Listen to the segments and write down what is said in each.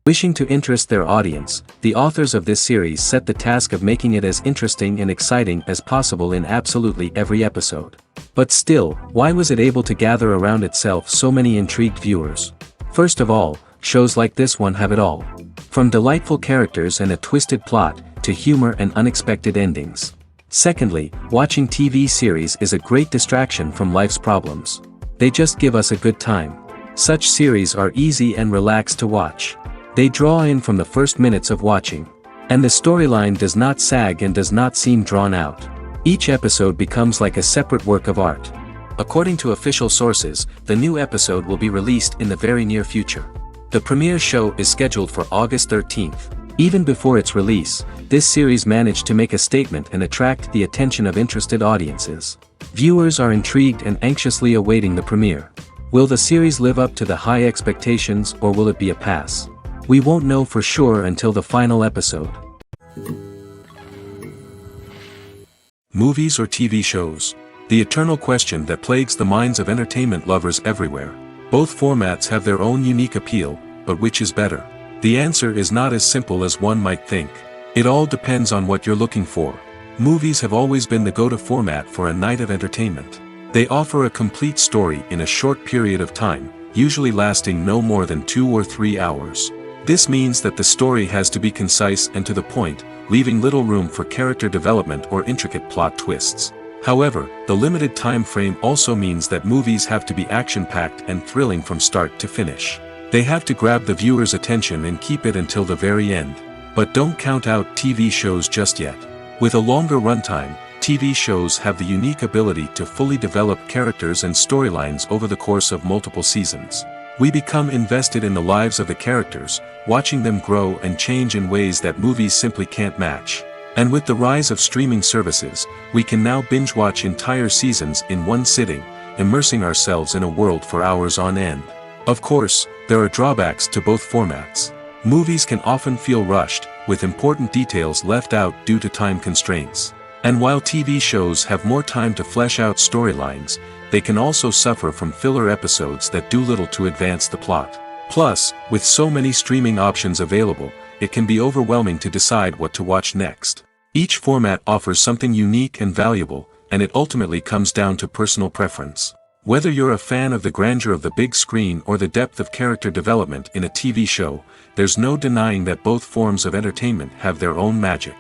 Wishing to interest their audience, the authors of this series set the task of making it as interesting and exciting as possible in absolutely every episode. But still, why was it able to gather around itself so many intrigued viewers? First of all, shows like this one have it all. From delightful characters and a twisted plot, to humor and unexpected endings. Secondly, watching TV series is a great distraction from life's problems. They just give us a good time. Such series are easy and relaxed to watch. They draw in from the first minutes of watching. And the storyline does not sag and does not seem drawn out. Each episode becomes like a separate work of art. According to official sources, the new episode will be released in the very near future. The premiere show is scheduled for August 13th. Even before its release, this series managed to make a statement and attract the attention of interested audiences. Viewers are intrigued and anxiously awaiting the premiere. Will the series live up to the high expectations or will it be a pass? We won't know for sure until the final episode. Movies or TV shows? The eternal question that plagues the minds of entertainment lovers everywhere. Both formats have their own unique appeal, but which is better? The answer is not as simple as one might think. It all depends on what you're looking for. Movies have always been the go-to format for a night of entertainment. They offer a complete story in a short period of time, usually lasting no more than 2 or 3 hours. This means that the story has to be concise and to the point, leaving little room for character development or intricate plot twists. However, the limited time frame also means that movies have to be action-packed and thrilling from start to finish. They have to grab the viewer's attention and keep it until the very end. But don't count out TV shows just yet. With a longer runtime, TV shows have the unique ability to fully develop characters and storylines over the course of multiple seasons. We become invested in the lives of the characters, watching them grow and change in ways that movies simply can't match. And with the rise of streaming services, we can now binge-watch entire seasons in one sitting, immersing ourselves in a world for hours on end. Of course, there are drawbacks to both formats. Movies can often feel rushed, with important details left out due to time constraints. And while TV shows have more time to flesh out storylines, they can also suffer from filler episodes that do little to advance the plot. Plus, with so many streaming options available, it can be overwhelming to decide what to watch next. Each format offers something unique and valuable, and it ultimately comes down to personal preference. Whether you're a fan of the grandeur of the big screen or the depth of character development in a TV show, there's no denying that both forms of entertainment have their own magic.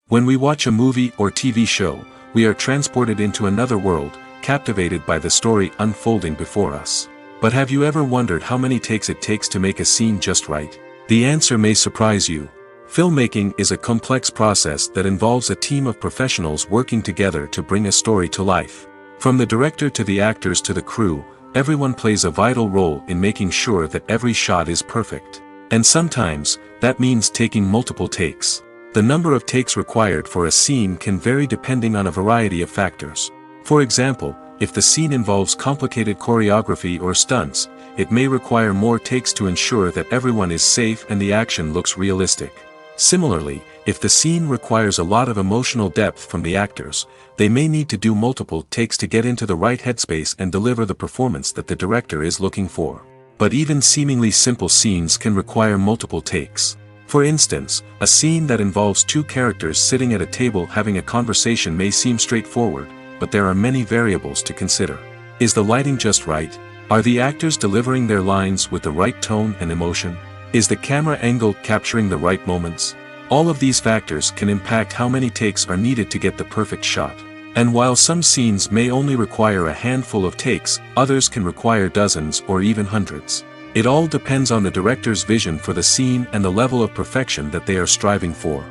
When we watch a movie or TV show, we are transported into another world, captivated by the story unfolding before us. But have you ever wondered how many takes it takes to make a scene just right? The answer may surprise you. Filmmaking is a complex process that involves a team of professionals working together to bring a story to life. From the director to the actors to the crew, everyone plays a vital role in making sure that every shot is perfect. And sometimes, that means taking multiple takes. The number of takes required for a scene can vary depending on a variety of factors. For example, if the scene involves complicated choreography or stunts, it may require more takes to ensure that everyone is safe and the action looks realistic. Similarly, if the scene requires a lot of emotional depth from the actors, they may need to do multiple takes to get into the right headspace and deliver the performance that the director is looking for. But even seemingly simple scenes can require multiple takes. For instance, a scene that involves 2 characters sitting at a table having a conversation may seem straightforward, but there are many variables to consider. Is the lighting just right? Are the actors delivering their lines with the right tone and emotion? Is the camera angle capturing the right moments? All of these factors can impact how many takes are needed to get the perfect shot. And while some scenes may only require a handful of takes, others can require dozens or even hundreds. It all depends on the director's vision for the scene and the level of perfection that they are striving for.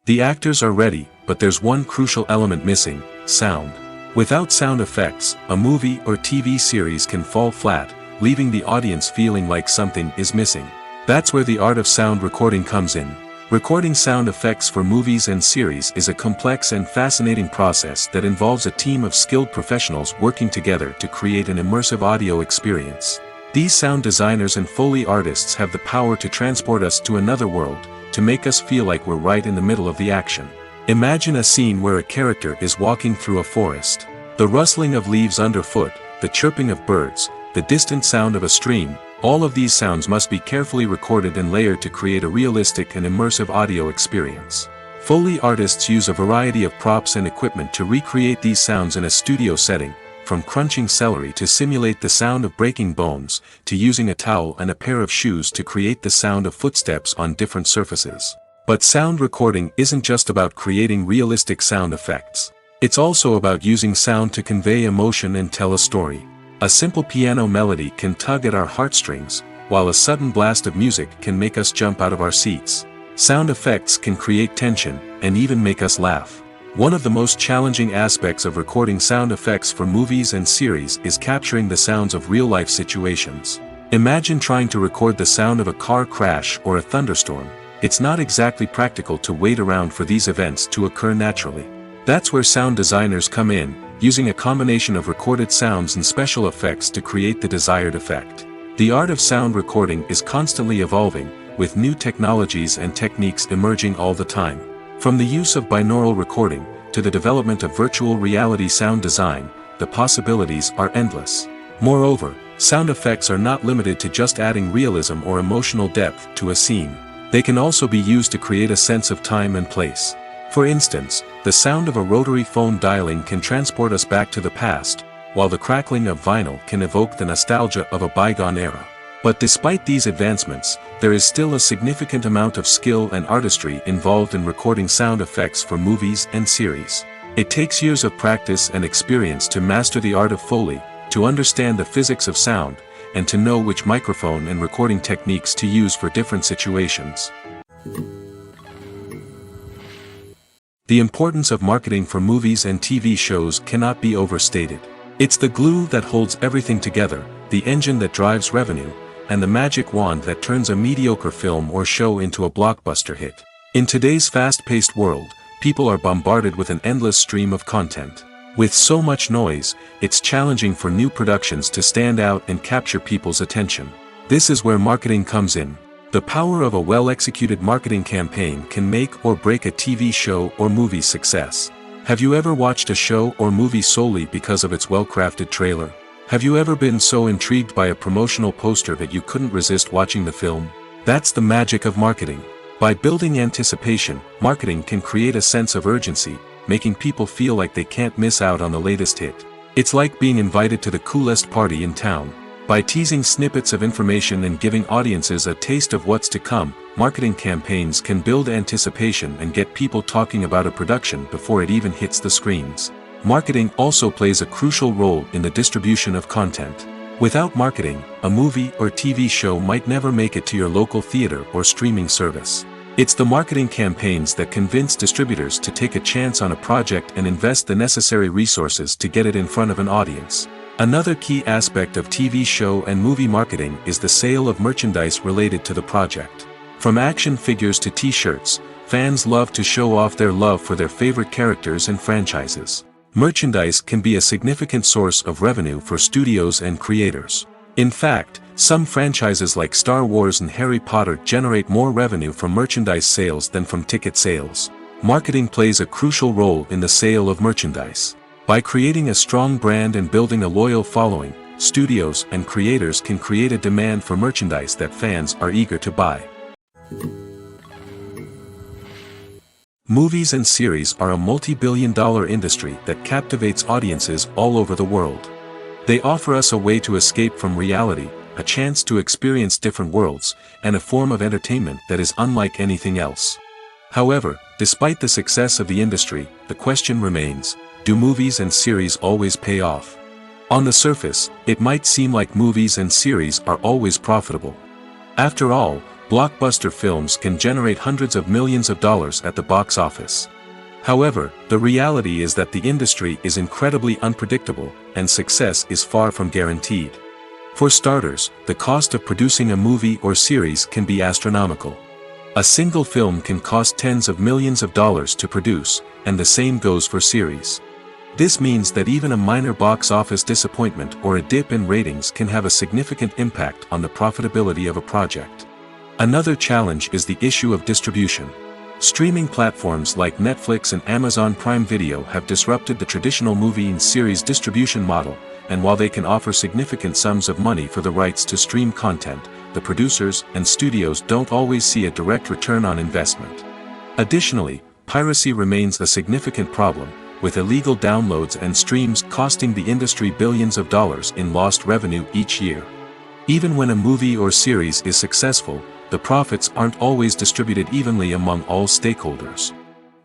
The actors are ready, but there's one crucial element missing: sound. Without sound effects, a movie or TV series can fall flat, leaving the audience feeling like something is missing. That's where the art of sound recording comes in. Recording sound effects for movies and series is a complex and fascinating process that involves a team of skilled professionals working together to create an immersive audio experience. These sound designers and Foley artists have the power to transport us to another world, to make us feel like we're right in the middle of the action. Imagine a scene where a character is walking through a forest. The rustling of leaves underfoot, the chirping of birds, the distant sound of a stream, all of these sounds must be carefully recorded and layered to create a realistic and immersive audio experience. Foley artists use a variety of props and equipment to recreate these sounds in a studio setting, from crunching celery to simulate the sound of breaking bones, to using a towel and a pair of shoes to create the sound of footsteps on different surfaces. But sound recording isn't just about creating realistic sound effects. It's also about using sound to convey emotion and tell a story. A simple piano melody can tug at our heartstrings, while a sudden blast of music can make us jump out of our seats. Sound effects can create tension, and even make us laugh. One of the most challenging aspects of recording sound effects for movies and series is capturing the sounds of real-life situations. Imagine trying to record the sound of a car crash or a thunderstorm. It's not exactly practical to wait around for these events to occur naturally. That's where sound designers come in, using a combination of recorded sounds and special effects to create the desired effect. The art of sound recording is constantly evolving, with new technologies and techniques emerging all the time. From the use of binaural recording, to the development of virtual reality sound design, the possibilities are endless. Moreover, sound effects are not limited to just adding realism or emotional depth to a scene. They can also be used to create a sense of time and place. For instance, the sound of a rotary phone dialing can transport us back to the past, while the crackling of vinyl can evoke the nostalgia of a bygone era. But despite these advancements, there is still a significant amount of skill and artistry involved in recording sound effects for movies and series. It takes years of practice and experience to master the art of Foley, to understand the physics of sound, and to know which microphone and recording techniques to use for different situations. The importance of marketing for movies and TV shows cannot be overstated. It's the glue that holds everything together, the engine that drives revenue, and the magic wand that turns a mediocre film or show into a blockbuster hit. In today's fast-paced world, people are bombarded with an endless stream of content. With so much noise, it's challenging for new productions to stand out and capture people's attention. This is where marketing comes in. The power of a well-executed marketing campaign can make or break a TV show or movie's success. Have you ever watched a show or movie solely because of its well-crafted trailer? Have you ever been so intrigued by a promotional poster that you couldn't resist watching the film? That's the magic of marketing. By building anticipation, marketing can create a sense of urgency, making people feel like they can't miss out on the latest hit. It's like being invited to the coolest party in town. By teasing snippets of information and giving audiences a taste of what's to come, marketing campaigns can build anticipation and get people talking about a production before it even hits the screens. Marketing also plays a crucial role in the distribution of content. Without marketing, a movie or TV show might never make it to your local theater or streaming service. It's the marketing campaigns that convince distributors to take a chance on a project and invest the necessary resources to get it in front of an audience. Another key aspect of TV show and movie marketing is the sale of merchandise related to the project. From action figures to t-shirts, fans love to show off their love for their favorite characters and franchises. Merchandise can be a significant source of revenue for studios and creators. In fact, some franchises like Star Wars and Harry Potter generate more revenue from merchandise sales than from ticket sales. Marketing plays a crucial role in the sale of merchandise. By creating a strong brand and building a loyal following, studios and creators can create a demand for merchandise that fans are eager to buy. Movies and series are a multi-billion-dollar industry that captivates audiences all over the world. They offer us a way to escape from reality, a chance to experience different worlds, and a form of entertainment that is unlike anything else. However, despite the success of the industry, the question remains, do movies and series always pay off? On the surface, it might seem like movies and series are always profitable. After all, blockbuster films can generate hundreds of millions of dollars at the box office. However, the reality is that the industry is incredibly unpredictable, and success is far from guaranteed. For starters, the cost of producing a movie or series can be astronomical. A single film can cost tens of millions of dollars to produce, and the same goes for series. This means that even a minor box office disappointment or a dip in ratings can have a significant impact on the profitability of a project. Another challenge is the issue of distribution. Streaming platforms like Netflix and Amazon Prime Video have disrupted the traditional movie and series distribution model, and while they can offer significant sums of money for the rights to stream content, the producers and studios don't always see a direct return on investment. Additionally, piracy remains a significant problem, with illegal downloads and streams costing the industry billions of dollars in lost revenue each year. Even when a movie or series is successful, the profits aren't always distributed evenly among all stakeholders.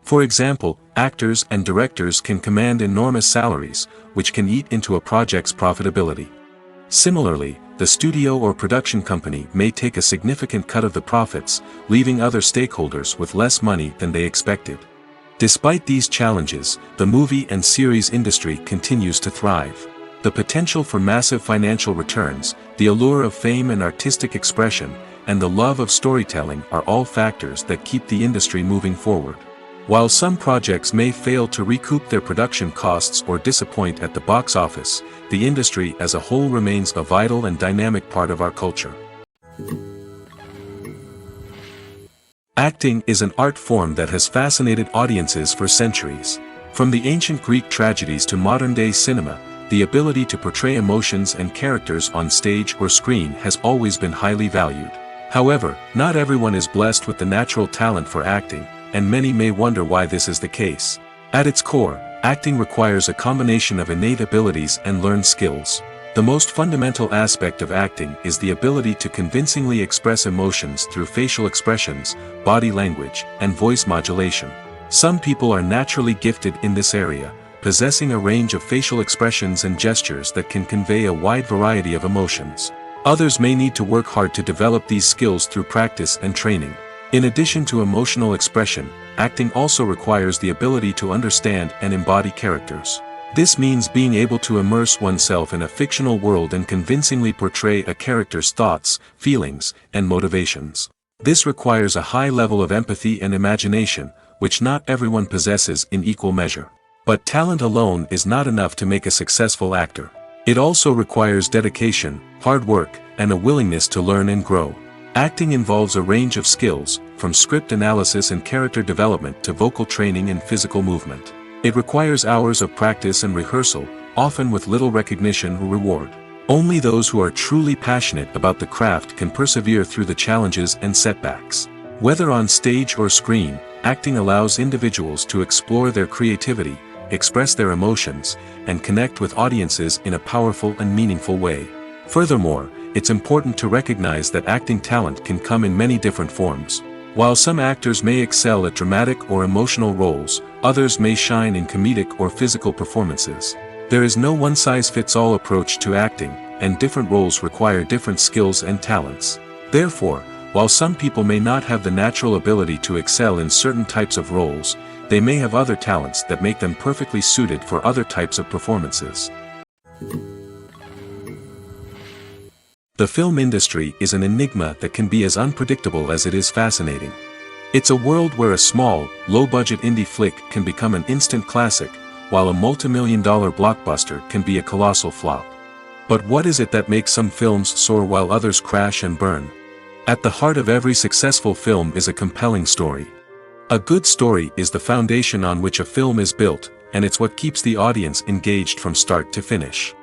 For example, actors and directors can command enormous salaries, which can eat into a project's profitability. Similarly, the studio or production company may take a significant cut of the profits, leaving other stakeholders with less money than they expected. Despite these challenges, the movie and series industry continues to thrive. The potential for massive financial returns, the allure of fame and artistic expression, and the love of storytelling are all factors that keep the industry moving forward. While some projects may fail to recoup their production costs or disappoint at the box office, the industry as a whole remains a vital and dynamic part of our culture. Acting is an art form that has fascinated audiences for centuries. From the ancient Greek tragedies to modern-day cinema, the ability to portray emotions and characters on stage or screen has always been highly valued. However, not everyone is blessed with the natural talent for acting, and many may wonder why this is the case. At its core, acting requires a combination of innate abilities and learned skills. The most fundamental aspect of acting is the ability to convincingly express emotions through facial expressions, body language, and voice modulation. Some people are naturally gifted in this area, possessing a range of facial expressions and gestures that can convey a wide variety of emotions. Others may need to work hard to develop these skills through practice and training. In addition to emotional expression, acting also requires the ability to understand and embody characters. This means being able to immerse oneself in a fictional world and convincingly portray a character's thoughts, feelings, and motivations. This requires a high level of empathy and imagination, which not everyone possesses in equal measure. But talent alone is not enough to make a successful actor. It also requires dedication, hard work, and a willingness to learn and grow. Acting involves a range of skills, from script analysis and character development to vocal training and physical movement. It requires hours of practice and rehearsal, often with little recognition or reward. Only those who are truly passionate about the craft can persevere through the challenges and setbacks. Whether on stage or screen, acting allows individuals to explore their creativity, express their emotions, and connect with audiences in a powerful and meaningful way. Furthermore, it's important to recognize that acting talent can come in many different forms. While some actors may excel at dramatic or emotional roles, others may shine in comedic or physical performances. There is no one-size-fits-all approach to acting, and different roles require different skills and talents. Therefore, while some people may not have the natural ability to excel in certain types of roles, they may have other talents that make them perfectly suited for other types of performances. The film industry is an enigma that can be as unpredictable as it is fascinating. It's a world where a small, low-budget indie flick can become an instant classic, while a multi-million-dollar blockbuster can be a colossal flop. But what is it that makes some films soar while others crash and burn? At the heart of every successful film is a compelling story. A good story is the foundation on which a film is built, and it's what keeps the audience engaged from start to finish.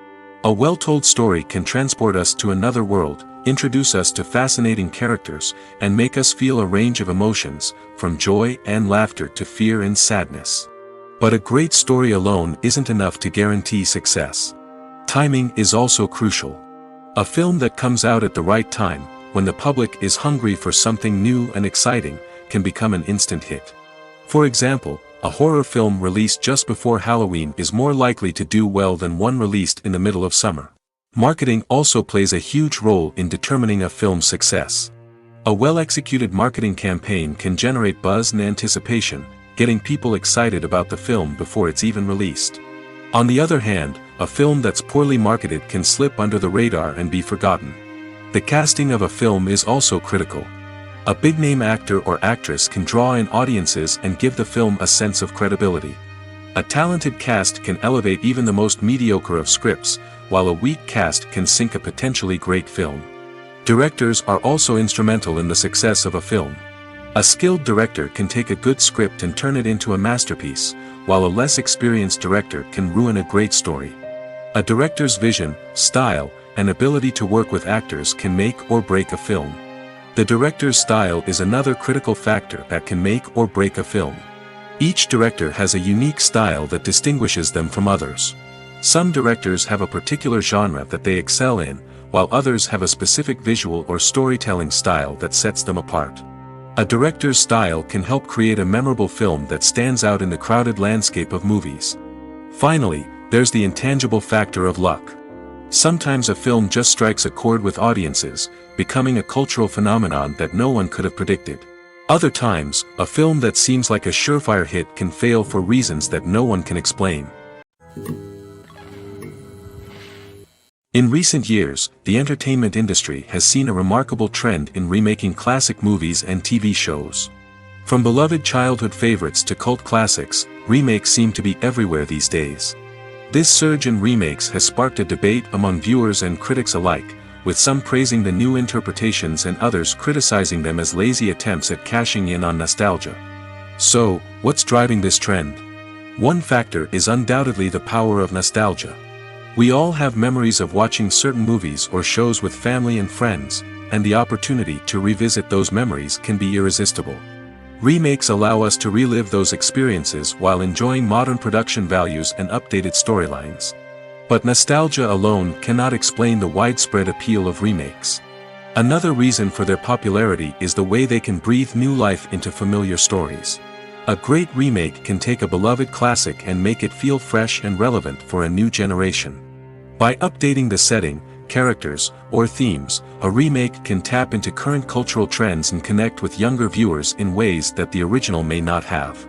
A well-told story can transport us to another world, introduce us to fascinating characters, and make us feel a range of emotions, from joy and laughter to fear and sadness. But a great story alone isn't enough to guarantee success. Timing is also crucial. A film that comes out at the right time, when the public is hungry for something new and exciting, can become an instant hit. For example, a horror film released just before Halloween is more likely to do well than one released in the middle of summer. Marketing also plays a huge role in determining a film's success. A well-executed marketing campaign can generate buzz and anticipation, getting people excited about the film before it's even released. On the other hand, a film that's poorly marketed can slip under the radar and be forgotten. The casting of a film is also critical. A big-name actor or actress can draw in audiences and give the film a sense of credibility. A talented cast can elevate even the most mediocre of scripts, while a weak cast can sink a potentially great film. Directors are also instrumental in the success of a film. A skilled director can take a good script and turn it into a masterpiece, while a less experienced director can ruin a great story. A director's vision, style, and ability to work with actors can make or break a film. The director's style is another critical factor that can make or break a film. Each director has a unique style that distinguishes them from others. Some directors have a particular genre that they excel in, while others have a specific visual or storytelling style that sets them apart. A director's style can help create a memorable film that stands out in the crowded landscape of movies. Finally, there's the intangible factor of luck. Sometimes a film just strikes a chord with audiences, becoming a cultural phenomenon that no one could have predicted. Other times, a film that seems like a surefire hit can fail for reasons that no one can explain. In recent years, the entertainment industry has seen a remarkable trend in remaking classic movies and TV shows. From beloved childhood favorites to cult classics, remakes seem to be everywhere these days. This surge in remakes has sparked a debate among viewers and critics alike, with some praising the new interpretations and others criticizing them as lazy attempts at cashing in on nostalgia. So, what's driving this trend? One factor is undoubtedly the power of nostalgia. We all have memories of watching certain movies or shows with family and friends, and the opportunity to revisit those memories can be irresistible. Remakes allow us to relive those experiences while enjoying modern production values and updated storylines. But nostalgia alone cannot explain the widespread appeal of remakes. Another reason for their popularity is the way they can breathe new life into familiar stories. A great remake can take a beloved classic and make it feel fresh and relevant for a new generation. By updating the setting, characters, or themes, a remake can tap into current cultural trends and connect with younger viewers in ways that the original may not have.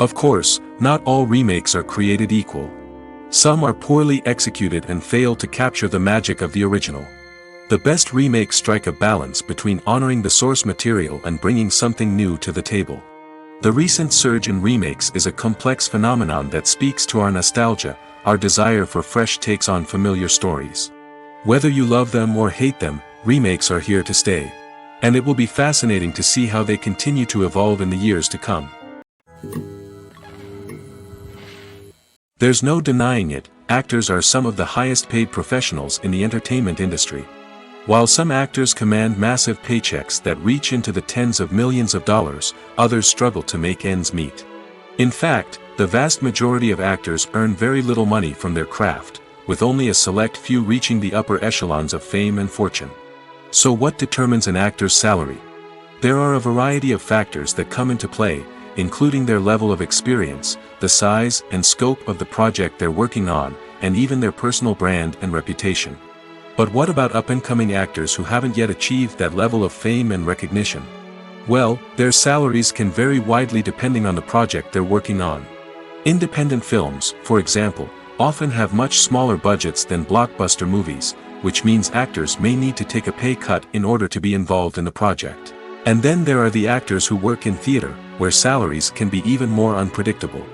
Of course, not all remakes are created equal. Some are poorly executed and fail to capture the magic of the original. The best remakes strike a balance between honoring the source material and bringing something new to the table. The recent surge in remakes is a complex phenomenon that speaks to our nostalgia, our desire for fresh takes on familiar stories. Whether you love them or hate them, remakes are here to stay. And it will be fascinating to see how they continue to evolve in the years to come. There's no denying it, actors are some of the highest paid professionals in the entertainment industry. While some actors command massive paychecks that reach into the tens of millions of dollars, others struggle to make ends meet. In fact, the vast majority of actors earn very little money from their craft, with only a select few reaching the upper echelons of fame and fortune. So what determines an actor's salary? There are a variety of factors that come into play, including their level of experience, the size and scope of the project they're working on, and even their personal brand and reputation. But what about up-and-coming actors who haven't yet achieved that level of fame and recognition? Well, their salaries can vary widely depending on the project they're working on. Independent films, for example, often have much smaller budgets than blockbuster movies, which means actors may need to take a pay cut in order to be involved in the project. And then there are the actors who work in theater, where salaries can be even more unpredictable.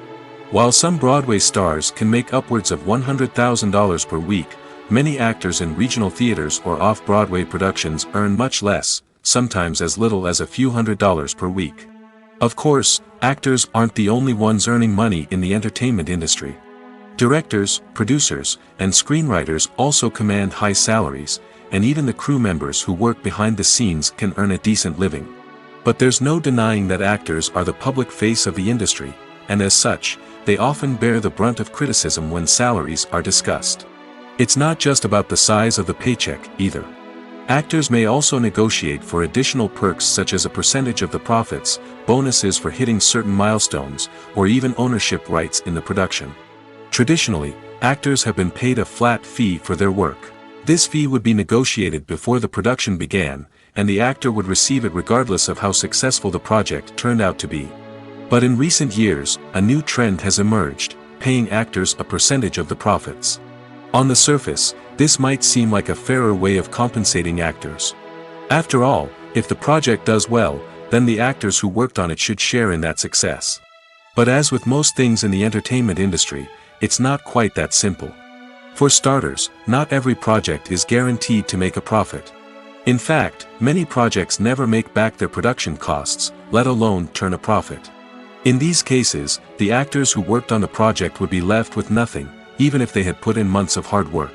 While some Broadway stars can make upwards of $100,000 per week, many actors in regional theaters or off-Broadway productions earn much less, sometimes as little as a few $100s per week. Of course, actors aren't the only ones earning money in the entertainment industry. Directors, producers, and screenwriters also command high salaries, and even the crew members who work behind the scenes can earn a decent living. But there's no denying that actors are the public face of the industry, and as such, they often bear the brunt of criticism when salaries are discussed. It's not just about the size of the paycheck, either. Actors may also negotiate for additional perks such as a percentage of the profits, bonuses for hitting certain milestones, or even ownership rights in the production. Traditionally, actors have been paid a flat fee for their work. This fee would be negotiated before the production began, and the actor would receive it regardless of how successful the project turned out to be. But in recent years, a new trend has emerged, paying actors a percentage of the profits. On the surface, this might seem like a fairer way of compensating actors. After all, if the project does well, then the actors who worked on it should share in that success. But as with most things in the entertainment industry, it's not quite that simple. For starters, not every project is guaranteed to make a profit. In fact, many projects never make back their production costs, let alone turn a profit. In these cases, the actors who worked on the project would be left with nothing, even if they had put in months of hard work.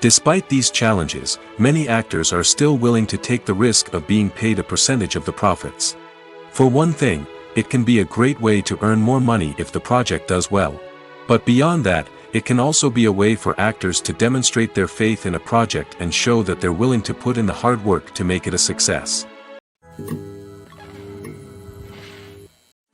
Despite these challenges, many actors are still willing to take the risk of being paid a percentage of the profits. For one thing, it can be a great way to earn more money if the project does well. But beyond that, it can also be a way for actors to demonstrate their faith in a project and show that they're willing to put in the hard work to make it a success.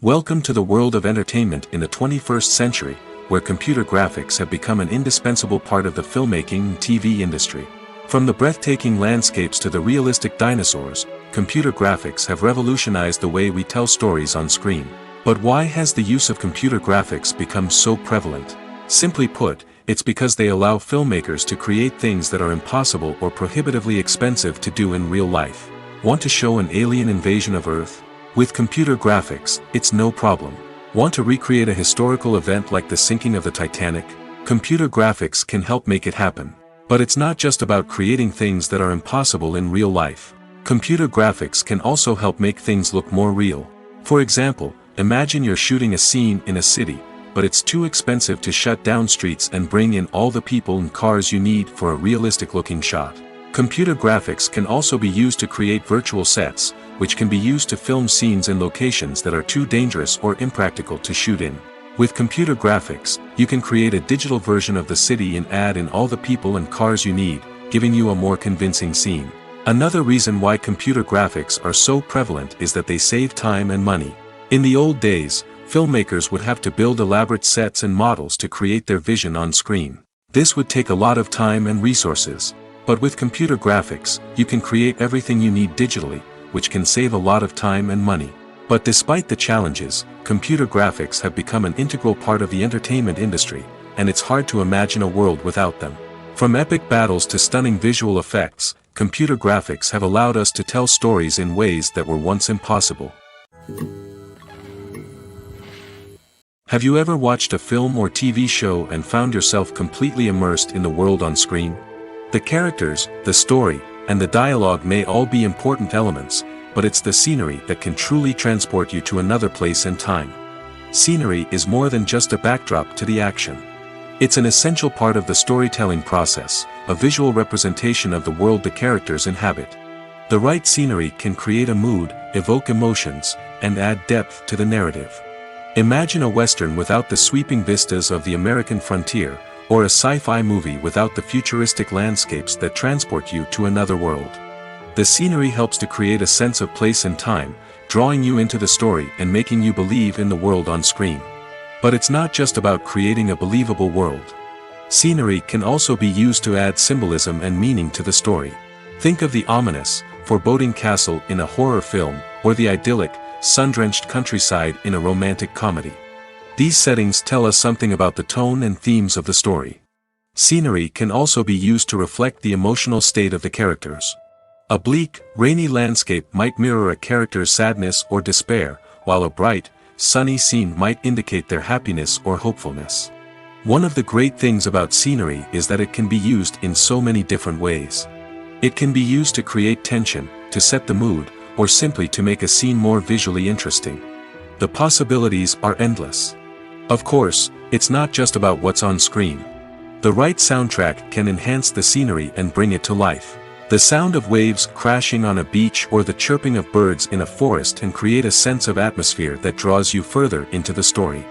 Welcome to the world of entertainment in the 21st century, where computer graphics have become an indispensable part of the filmmaking and TV industry. From the breathtaking landscapes to the realistic dinosaurs, computer graphics have revolutionized the way we tell stories on screen. But why has the use of computer graphics become so prevalent? Simply put, it's because they allow filmmakers to create things that are impossible or prohibitively expensive to do in real life. Want to show an alien invasion of Earth? With computer graphics, it's no problem. Want to recreate a historical event like the sinking of the Titanic? Computer graphics can help make it happen. But it's not just about creating things that are impossible in real life. Computer graphics can also help make things look more real. For example, imagine you're shooting a scene in a city, but it's too expensive to shut down streets and bring in all the people and cars you need for a realistic-looking shot. Computer graphics can also be used to create virtual sets, which can be used to film scenes in locations that are too dangerous or impractical to shoot in. With computer graphics, you can create a digital version of the city and add in all the people and cars you need, giving you a more convincing scene. Another reason why computer graphics are so prevalent is that they save time and money. In the old days, filmmakers would have to build elaborate sets and models to create their vision on screen. This would take a lot of time and resources. But with computer graphics, you can create everything you need digitally, which can save a lot of time and money. But despite the challenges, computer graphics have become an integral part of the entertainment industry, and it's hard to imagine a world without them. From epic battles to stunning visual effects, computer graphics have allowed us to tell stories in ways that were once impossible. Have you ever watched a film or TV show and found yourself completely immersed in the world on screen? The characters, the story, and the dialogue may all be important elements, but it's the scenery that can truly transport you to another place and time. Scenery is more than just a backdrop to the action. It's an essential part of the storytelling process, a visual representation of the world the characters inhabit. The right scenery can create a mood, evoke emotions, and add depth to the narrative. Imagine a Western without the sweeping vistas of the American frontier, or a sci-fi movie without the futuristic landscapes that transport you to another world. The scenery helps to create a sense of place and time, drawing you into the story and making you believe in the world on screen. But it's not just about creating a believable world. Scenery can also be used to add symbolism and meaning to the story. Think of the ominous, foreboding castle in a horror film, or the idyllic, sun-drenched countryside in a romantic comedy. These settings tell us something about the tone and themes of the story. Scenery can also be used to reflect the emotional state of the characters. A bleak, rainy landscape might mirror a character's sadness or despair, while a bright, sunny scene might indicate their happiness or hopefulness. One of the great things about scenery is that it can be used in so many different ways. It can be used to create tension, to set the mood, or simply to make a scene more visually interesting. The possibilities are endless. Of course, it's not just about what's on screen. The right soundtrack can enhance the scenery and bring it to life. The sound of waves crashing on a beach or the chirping of birds in a forest can create a sense of atmosphere that draws you further into the story.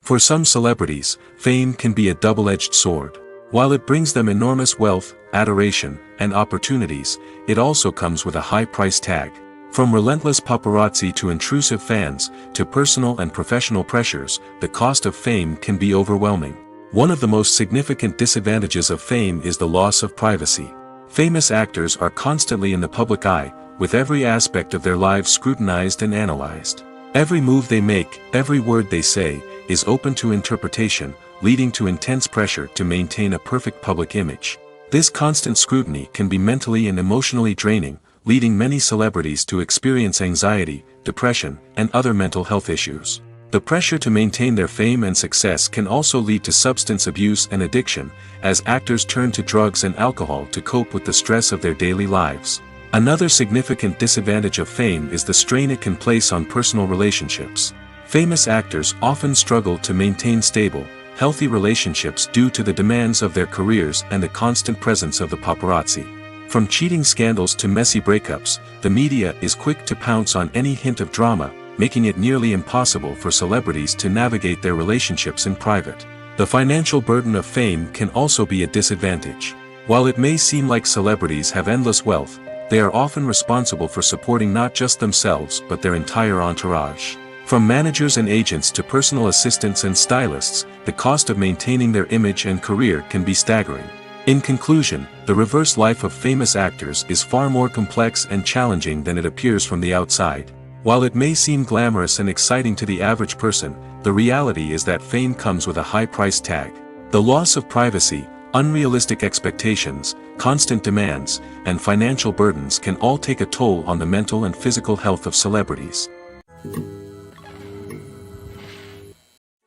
For some celebrities, fame can be a double-edged sword. While it brings them enormous wealth, adoration, and opportunities, it also comes with a high price tag. From relentless paparazzi to intrusive fans, to personal and professional pressures, the cost of fame can be overwhelming. One of the most significant disadvantages of fame is the loss of privacy. Famous actors are constantly in the public eye, with every aspect of their lives scrutinized and analyzed. Every move they make, every word they say, is open to interpretation, leading to intense pressure to maintain a perfect public image. This constant scrutiny can be mentally and emotionally draining, leading many celebrities to experience anxiety, depression, and other mental health issues. The pressure to maintain their fame and success can also lead to substance abuse and addiction, as actors turn to drugs and alcohol to cope with the stress of their daily lives. Another significant disadvantage of fame is the strain it can place on personal relationships. Famous actors often struggle to maintain stable, healthy relationships due to the demands of their careers and the constant presence of the paparazzi. From cheating scandals to messy breakups, the media is quick to pounce on any hint of drama, making it nearly impossible for celebrities to navigate their relationships in private. The financial burden of fame can also be a disadvantage. While it may seem like celebrities have endless wealth, they are often responsible for supporting not just themselves but their entire entourage. From managers and agents to personal assistants and stylists, the cost of maintaining their image and career can be staggering. In conclusion, the reverse life of famous actors is far more complex and challenging than it appears from the outside. While it may seem glamorous and exciting to the average person, the reality is that fame comes with a high price tag. The loss of privacy, unrealistic expectations, constant demands, and financial burdens can all take a toll on the mental and physical health of celebrities.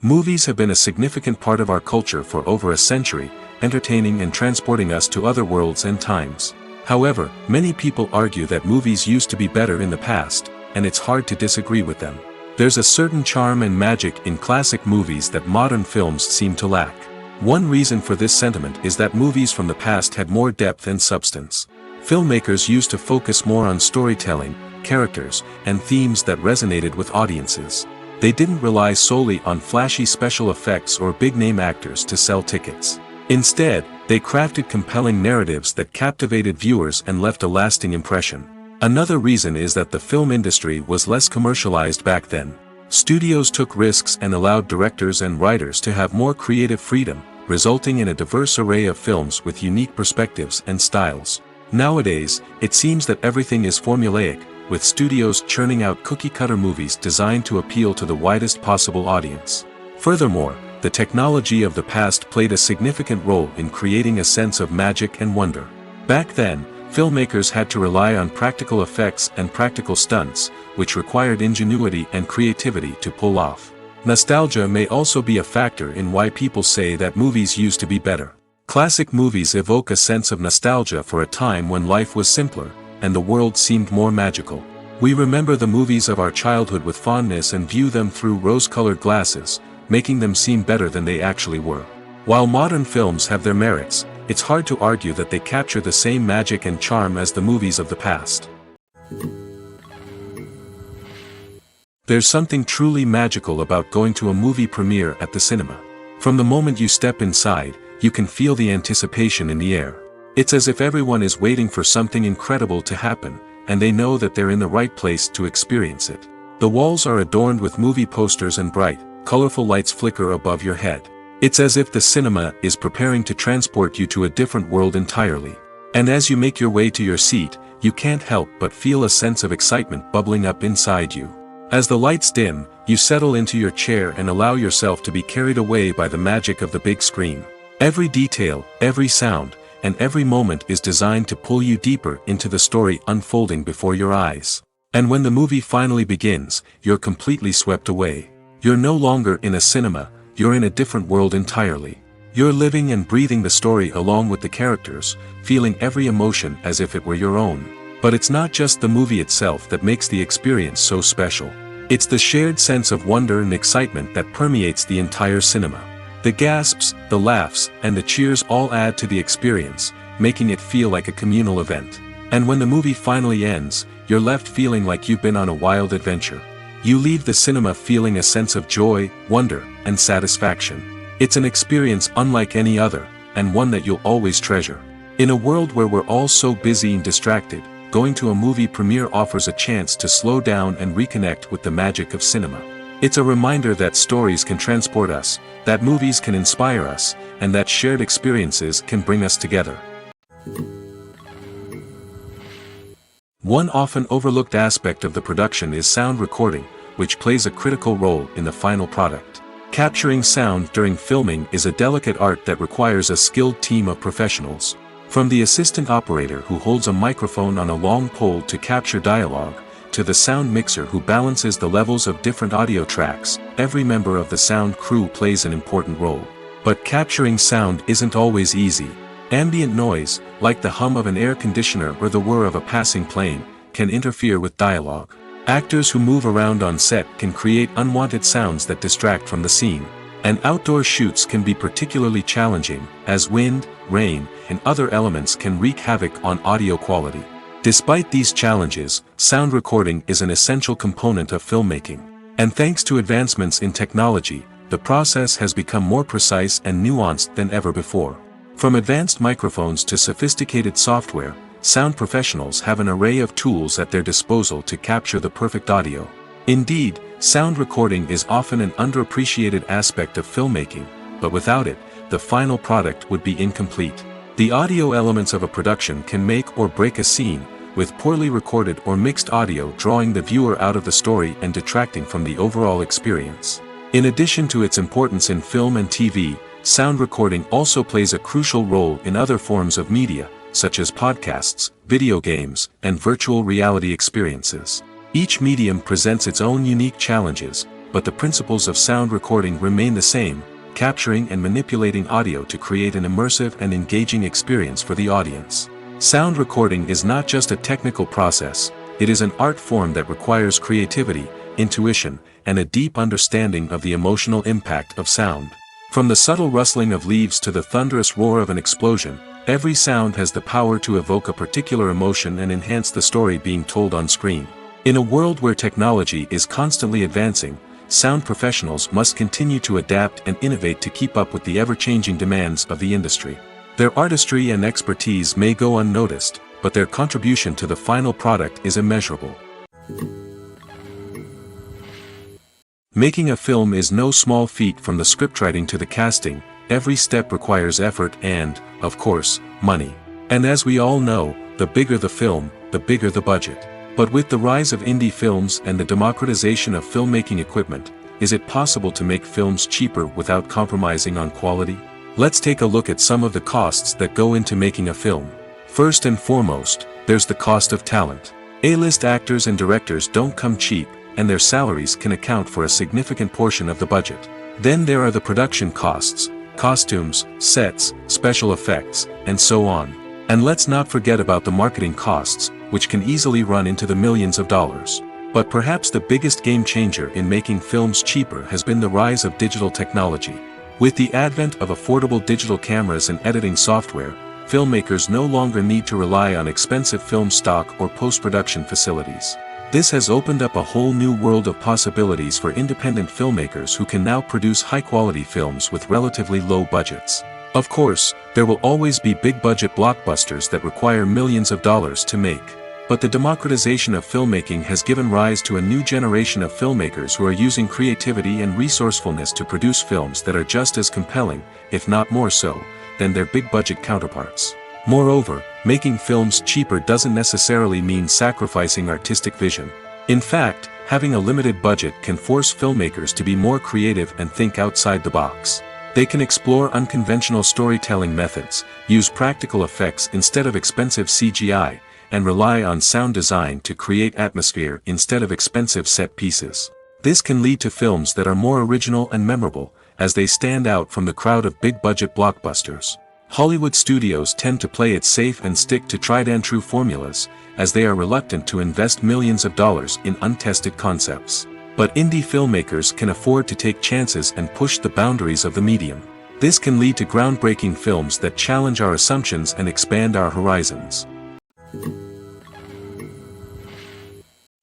Movies have been a significant part of our culture for over a century, entertaining and transporting us to other worlds and times. However, many people argue that movies used to be better in the past, and it's hard to disagree with them. There's a certain charm and magic in classic movies that modern films seem to lack. One reason for this sentiment is that movies from the past had more depth and substance. Filmmakers used to focus more on storytelling, characters, and themes that resonated with audiences. They didn't rely solely on flashy special effects or big-name actors to sell tickets. Instead, they crafted compelling narratives that captivated viewers and left a lasting impression. Another reason is that the film industry was less commercialized back then. Studios took risks and allowed directors and writers to have more creative freedom, resulting in a diverse array of films with unique perspectives and styles. Nowadays, it seems that everything is formulaic, with studios churning out cookie-cutter movies designed to appeal to the widest possible audience. Furthermore, the technology of the past played a significant role in creating a sense of magic and wonder. Back then, filmmakers had to rely on practical effects and practical stunts, which required ingenuity and creativity to pull off. Nostalgia may also be a factor in why people say that movies used to be better. Classic movies evoke a sense of nostalgia for a time when life was simpler, and the world seemed more magical. We remember the movies of our childhood with fondness and view them through rose-colored glasses, making them seem better than they actually were. While modern films have their merits, it's hard to argue that they capture the same magic and charm as the movies of the past. There's something truly magical about going to a movie premiere at the cinema. From the moment you step inside, you can feel the anticipation in the air. It's as if everyone is waiting for something incredible to happen, and they know that they're in the right place to experience it. The walls are adorned with movie posters and bright, colorful lights flicker above your head. It's as if the cinema is preparing to transport you to a different world entirely. And as you make your way to your seat, you can't help but feel a sense of excitement bubbling up inside you. As the lights dim, you settle into your chair and allow yourself to be carried away by the magic of the big screen. Every detail, every sound, and every moment is designed to pull you deeper into the story unfolding before your eyes. And when the movie finally begins, you're completely swept away. You're no longer in a cinema, you're in a different world entirely. You're living and breathing the story along with the characters, feeling every emotion as if it were your own. But it's not just the movie itself that makes the experience so special. It's the shared sense of wonder and excitement that permeates the entire cinema. The gasps, the laughs, and the cheers all add to the experience, making it feel like a communal event. And when the movie finally ends, you're left feeling like you've been on a wild adventure. You leave the cinema feeling a sense of joy, wonder, and satisfaction. It's an experience unlike any other, and one that you'll always treasure. In a world where we're all so busy and distracted, going to a movie premiere offers a chance to slow down and reconnect with the magic of cinema. It's a reminder that stories can transport us, that movies can inspire us, and that shared experiences can bring us together. One often overlooked aspect of the production is sound recording, which plays a critical role in the final product. Capturing sound during filming is a delicate art that requires a skilled team of professionals. From the assistant operator who holds a microphone on a long pole to capture dialogue, to the sound mixer who balances the levels of different audio tracks, every member of the sound crew plays an important role. But capturing sound isn't always easy. Ambient noise, like the hum of an air conditioner or the whir of a passing plane, can interfere with dialogue. Actors who move around on set can create unwanted sounds that distract from the scene. And outdoor shoots can be particularly challenging, as wind, rain, and other elements can wreak havoc on audio quality. Despite these challenges, sound recording is an essential component of filmmaking. And thanks to advancements in technology, the process has become more precise and nuanced than ever before. From advanced microphones to sophisticated software, sound professionals have an array of tools at their disposal to capture the perfect audio. Indeed, sound recording is often an underappreciated aspect of filmmaking, but without it, the final product would be incomplete. The audio elements of a production can make or break a scene, with poorly recorded or mixed audio drawing the viewer out of the story and detracting from the overall experience. In addition to its importance in film and TV, sound recording also plays a crucial role in other forms of media, such as podcasts, video games, and virtual reality experiences. Each medium presents its own unique challenges, but the principles of sound recording remain the same, capturing and manipulating audio to create an immersive and engaging experience for the audience. Sound recording is not just a technical process, it is an art form that requires creativity, intuition, and a deep understanding of the emotional impact of sound. From the subtle rustling of leaves to the thunderous roar of an explosion, every sound has the power to evoke a particular emotion and enhance the story being told on screen. In a world where technology is constantly advancing, sound professionals must continue to adapt and innovate to keep up with the ever-changing demands of the industry. Their artistry and expertise may go unnoticed, but their contribution to the final product is immeasurable. Making a film is no small feat. From the scriptwriting to the casting, every step requires effort and, of course, money. And as we all know, the bigger the film, the bigger the budget. But with the rise of indie films and the democratization of filmmaking equipment, is it possible to make films cheaper without compromising on quality? Let's take a look at some of the costs that go into making a film. First and foremost, there's the cost of talent. A-list actors and directors don't come cheap, and their salaries can account for a significant portion of the budget. Then there are the production costs, costumes, sets, special effects, and so on. And let's not forget about the marketing costs, which can easily run into the millions of dollars. But perhaps the biggest game changer in making films cheaper has been the rise of digital technology. With the advent of affordable digital cameras and editing software, filmmakers no longer need to rely on expensive film stock or post-production facilities. This has opened up a whole new world of possibilities for independent filmmakers who can now produce high-quality films with relatively low budgets. Of course, there will always be big-budget blockbusters that require millions of dollars to make. But the democratization of filmmaking has given rise to a new generation of filmmakers who are using creativity and resourcefulness to produce films that are just as compelling, if not more so, than their big-budget counterparts. Moreover, making films cheaper doesn't necessarily mean sacrificing artistic vision. In fact, having a limited budget can force filmmakers to be more creative and think outside the box. They can explore unconventional storytelling methods, use practical effects instead of expensive CGI, and rely on sound design to create atmosphere instead of expensive set pieces. This can lead to films that are more original and memorable, as they stand out from the crowd of big-budget blockbusters. Hollywood studios tend to play it safe and stick to tried-and-true formulas, as they are reluctant to invest millions of dollars in untested concepts. But indie filmmakers can afford to take chances and push the boundaries of the medium. This can lead to groundbreaking films that challenge our assumptions and expand our horizons.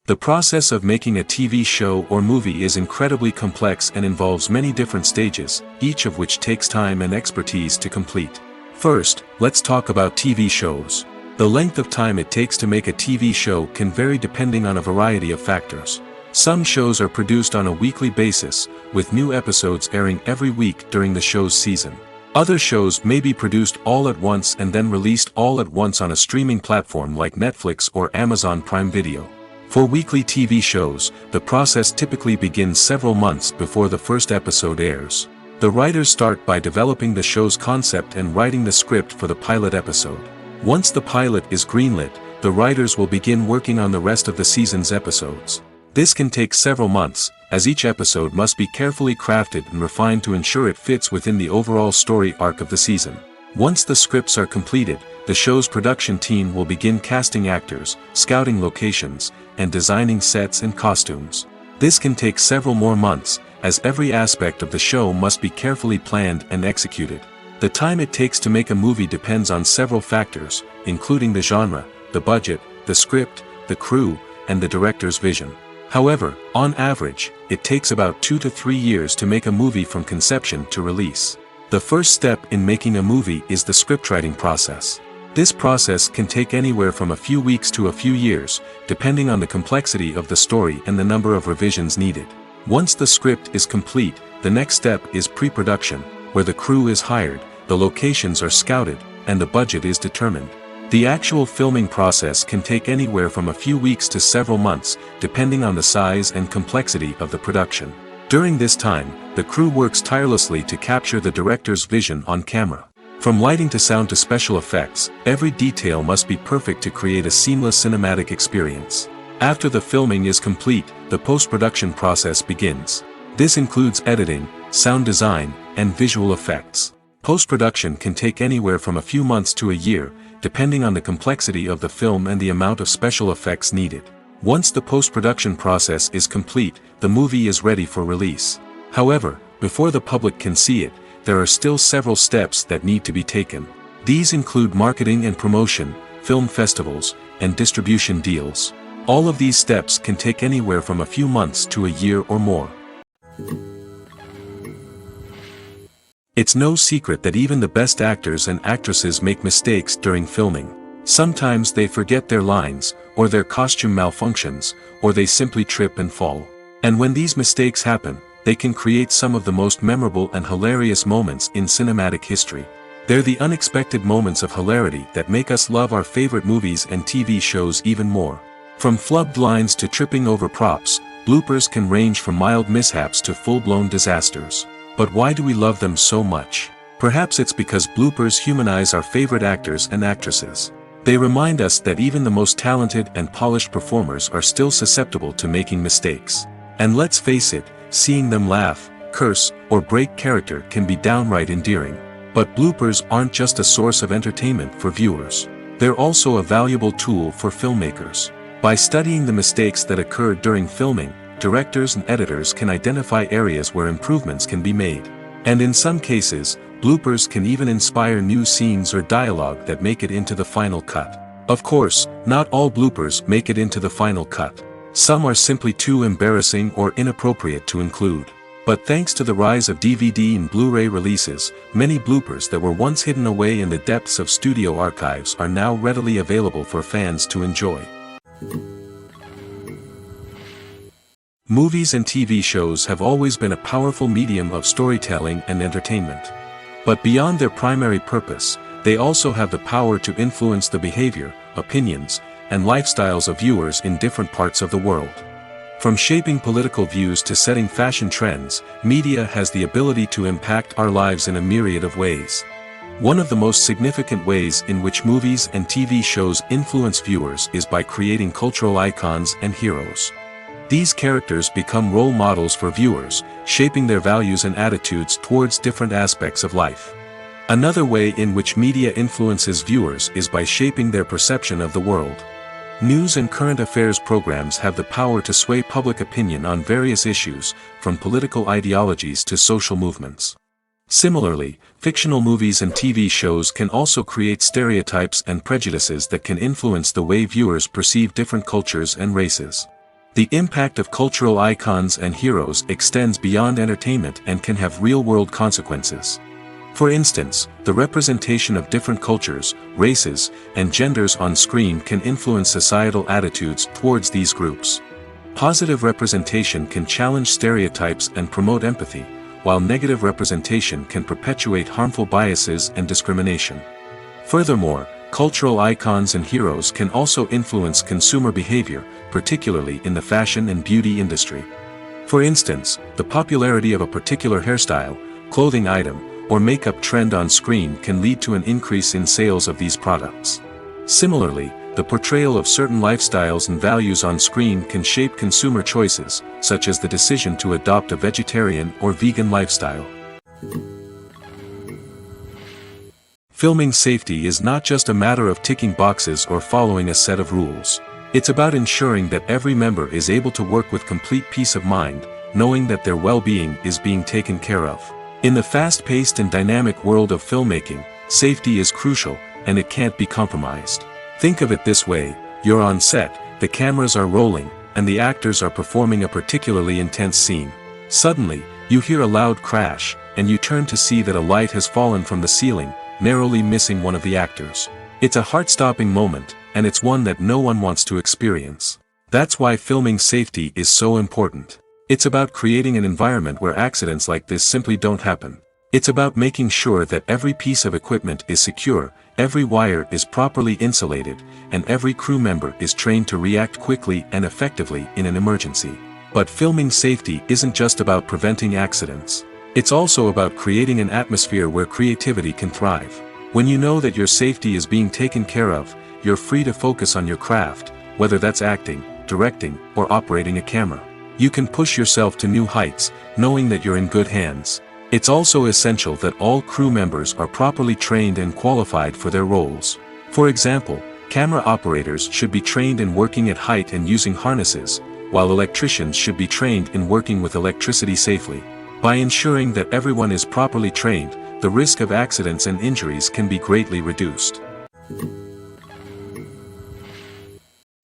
The process of making a TV show or movie is incredibly complex and involves many different stages, each of which takes time and expertise to complete. First, let's talk about TV shows. The length of time it takes to make a TV show can vary depending on a variety of factors. Some shows are produced on a weekly basis, with new episodes airing every week during the show's season. Other shows may be produced all at once and then released all at once on a streaming platform like Netflix or Amazon Prime Video. For weekly TV shows, the process typically begins several months before the first episode airs. The writers start by developing the show's concept and writing the script for the pilot episode. Once the pilot is greenlit, the writers will begin working on the rest of the season's episodes. This can take several months, as each episode must be carefully crafted and refined to ensure it fits within the overall story arc of the season. Once the scripts are completed, the show's production team will begin casting actors, scouting locations, and designing sets and costumes. This can take several more months, as every aspect of the show must be carefully planned and executed. The time it takes to make a movie depends on several factors, including the genre, the budget, the script, the crew, and the director's vision. However, on average, it takes about 2 to 3 years to make a movie from conception to release. The first step in making a movie is the scriptwriting process. This process can take anywhere from a few weeks to a few years, depending on the complexity of the story and the number of revisions needed. Once the script is complete, the next step is pre-production, where the crew is hired, the locations are scouted, and the budget is determined. The actual filming process can take anywhere from a few weeks to several months, depending on the size and complexity of the production. During this time, the crew works tirelessly to capture the director's vision on camera. From lighting to sound to special effects, every detail must be perfect to create a seamless cinematic experience. After the filming is complete, the post-production process begins. This includes editing, sound design, and visual effects. Post-production can take anywhere from a few months to a year, depending on the complexity of the film and the amount of special effects needed. Once the post-production process is complete, the movie is ready for release. However, before the public can see it, there are still several steps that need to be taken. These include marketing and promotion, film festivals, and distribution deals. All of these steps can take anywhere from a few months to a year or more. It's no secret that even the best actors and actresses make mistakes during filming. Sometimes they forget their lines, or their costume malfunctions, or they simply trip and fall. And when these mistakes happen, they can create some of the most memorable and hilarious moments in cinematic history. They're the unexpected moments of hilarity that make us love our favorite movies and TV shows even more. From flubbed lines to tripping over props, bloopers can range from mild mishaps to full-blown disasters. But why do we love them so much? Perhaps it's because bloopers humanize our favorite actors and actresses. They remind us that even the most talented and polished performers are still susceptible to making mistakes. And let's face it, seeing them laugh, curse, or break character can be downright endearing. But bloopers aren't just a source of entertainment for viewers. They're also a valuable tool for filmmakers. By studying the mistakes that occurred during filming, directors and editors can identify areas where improvements can be made. And in some cases, bloopers can even inspire new scenes or dialogue that make it into the final cut. Of course, not all bloopers make it into the final cut. Some are simply too embarrassing or inappropriate to include. But thanks to the rise of DVD and Blu-ray releases, many bloopers that were once hidden away in the depths of studio archives are now readily available for fans to enjoy. Movies and TV shows have always been a powerful medium of storytelling and entertainment. But beyond their primary purpose, they also have the power to influence the behavior, opinions, and lifestyles of viewers in different parts of the world. From shaping political views to setting fashion trends, media has the ability to impact our lives in a myriad of ways. One of the most significant ways in which movies and TV shows influence viewers is by creating cultural icons and heroes. These characters become role models for viewers, shaping their values and attitudes towards different aspects of life. Another way in which media influences viewers is by shaping their perception of the world. News and current affairs programs have the power to sway public opinion on various issues, from political ideologies to social movements. Similarly, fictional movies and TV shows can also create stereotypes and prejudices that can influence the way viewers perceive different cultures and races. The impact of cultural icons and heroes extends beyond entertainment and can have real-world consequences. For instance, the representation of different cultures, races, and genders on screen can influence societal attitudes towards these groups. Positive representation can challenge stereotypes and promote empathy, while negative representation can perpetuate harmful biases and discrimination. Furthermore, cultural icons and heroes can also influence consumer behavior, particularly in the fashion and beauty industry. For instance, the popularity of a particular hairstyle, clothing item, or makeup trend on screen can lead to an increase in sales of these products. Similarly, the portrayal of certain lifestyles and values on screen can shape consumer choices, such as the decision to adopt a vegetarian or vegan lifestyle. Filming safety is not just a matter of ticking boxes or following a set of rules. It's about ensuring that every member is able to work with complete peace of mind, knowing that their well-being is being taken care of. In the fast-paced and dynamic world of filmmaking, safety is crucial, and it can't be compromised. Think of it this way: you're on set, the cameras are rolling, and the actors are performing a particularly intense scene. Suddenly, you hear a loud crash, and you turn to see that a light has fallen from the ceiling, narrowly missing one of the actors. It's a heart-stopping moment, and it's one that no one wants to experience. That's why filming safety is so important. It's about creating an environment where accidents like this simply don't happen. It's about making sure that every piece of equipment is secure, every wire is properly insulated, and every crew member is trained to react quickly and effectively in an emergency. But filming safety isn't just about preventing accidents. It's also about creating an atmosphere where creativity can thrive. When you know that your safety is being taken care of, you're free to focus on your craft, whether that's acting, directing, or operating a camera. You can push yourself to new heights, knowing that you're in good hands. It's also essential that all crew members are properly trained and qualified for their roles. For example, camera operators should be trained in working at height and using harnesses, while electricians should be trained in working with electricity safely. By ensuring that everyone is properly trained, the risk of accidents and injuries can be greatly reduced.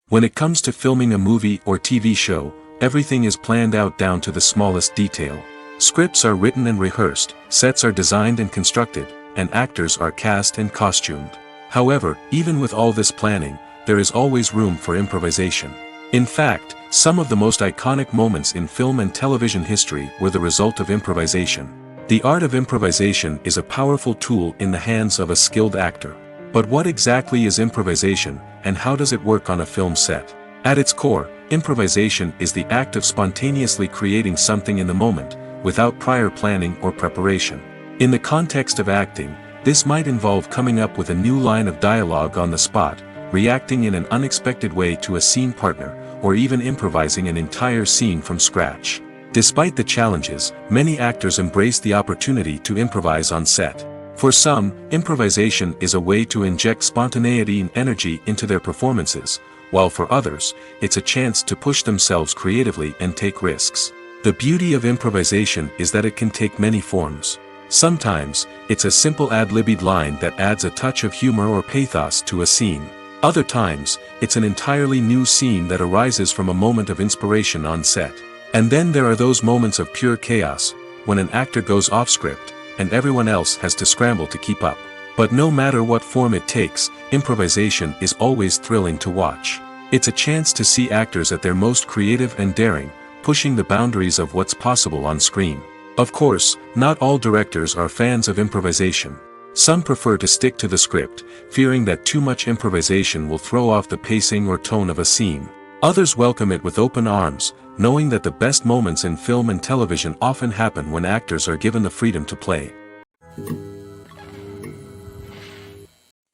When it comes to filming a movie or TV show, everything is planned out down to the smallest detail. Scripts are written and rehearsed, sets are designed and constructed, and actors are cast and costumed. However, even with all this planning, there is always room for improvisation. In fact, some of the most iconic moments in film and television history were the result of improvisation. The art of improvisation is a powerful tool in the hands of a skilled actor. But what exactly is improvisation, and how does it work on a film set? At its core, improvisation is the act of spontaneously creating something in the moment, without prior planning or preparation. In the context of acting, this might involve coming up with a new line of dialogue on the spot, reacting in an unexpected way to a scene partner, or even improvising an entire scene from scratch. Despite the challenges, many actors embrace the opportunity to improvise on set. For some, improvisation is a way to inject spontaneity and energy into their performances, while for others, it's a chance to push themselves creatively and take risks. The beauty of improvisation is that it can take many forms. Sometimes, it's a simple ad-libbed line that adds a touch of humor or pathos to a scene. Other times, it's an entirely new scene that arises from a moment of inspiration on set. And then there are those moments of pure chaos, when an actor goes off script, and everyone else has to scramble to keep up. But no matter what form it takes, improvisation is always thrilling to watch. It's a chance to see actors at their most creative and daring, pushing the boundaries of what's possible on screen. Of course, not all directors are fans of improvisation. Some prefer to stick to the script, fearing that too much improvisation will throw off the pacing or tone of a scene. Others welcome it with open arms, knowing that the best moments in film and television often happen when actors are given the freedom to play.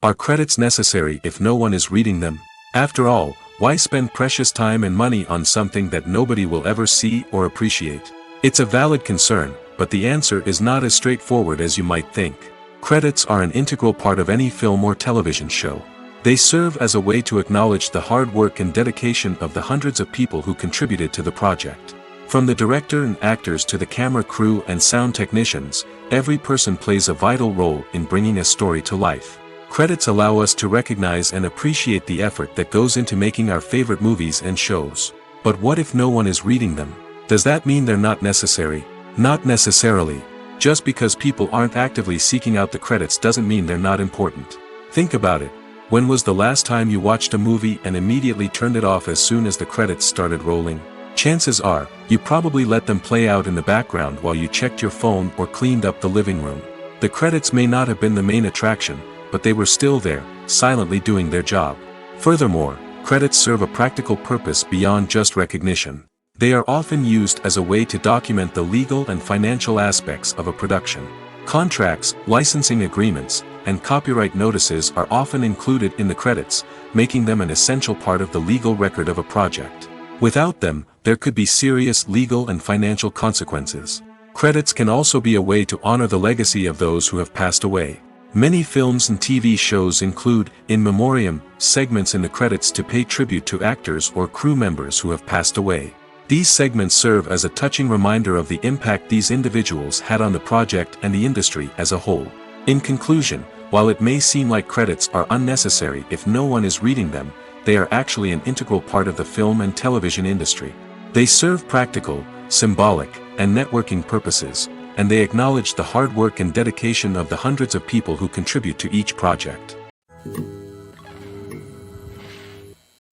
Are credits necessary if no one is reading them? After all, why spend precious time and money on something that nobody will ever see or appreciate? It's a valid concern, but the answer is not as straightforward as you might think. Credits are an integral part of any film or television show. They serve as a way to acknowledge the hard work and dedication of the hundreds of people who contributed to the project. From the director and actors to the camera crew and sound technicians, every person plays a vital role in bringing a story to life. Credits allow us to recognize and appreciate the effort that goes into making our favorite movies and shows. But what if no one is reading them? Does that mean they're not necessary? Not necessarily. Just because people aren't actively seeking out the credits doesn't mean they're not important. Think about it. When was the last time you watched a movie and immediately turned it off as soon as the credits started rolling? Chances are, you probably let them play out in the background while you checked your phone or cleaned up the living room. The credits may not have been the main attraction, but they were still there, silently doing their job. Furthermore, credits serve a practical purpose beyond just recognition. They are often used as a way to document the legal and financial aspects of a production. Contracts, licensing agreements, and copyright notices are often included in the credits, making them an essential part of the legal record of a project. Without them, there could be serious legal and financial consequences. Credits can also be a way to honor the legacy of those who have passed away. Many films and TV shows include, in memoriam, segments in the credits to pay tribute to actors or crew members who have passed away. These segments serve as a touching reminder of the impact these individuals had on the project and the industry as a whole. In conclusion, while it may seem like credits are unnecessary if no one is reading them, they are actually an integral part of the film and television industry. They serve practical, symbolic, and networking purposes, and they acknowledge the hard work and dedication of the hundreds of people who contribute to each project.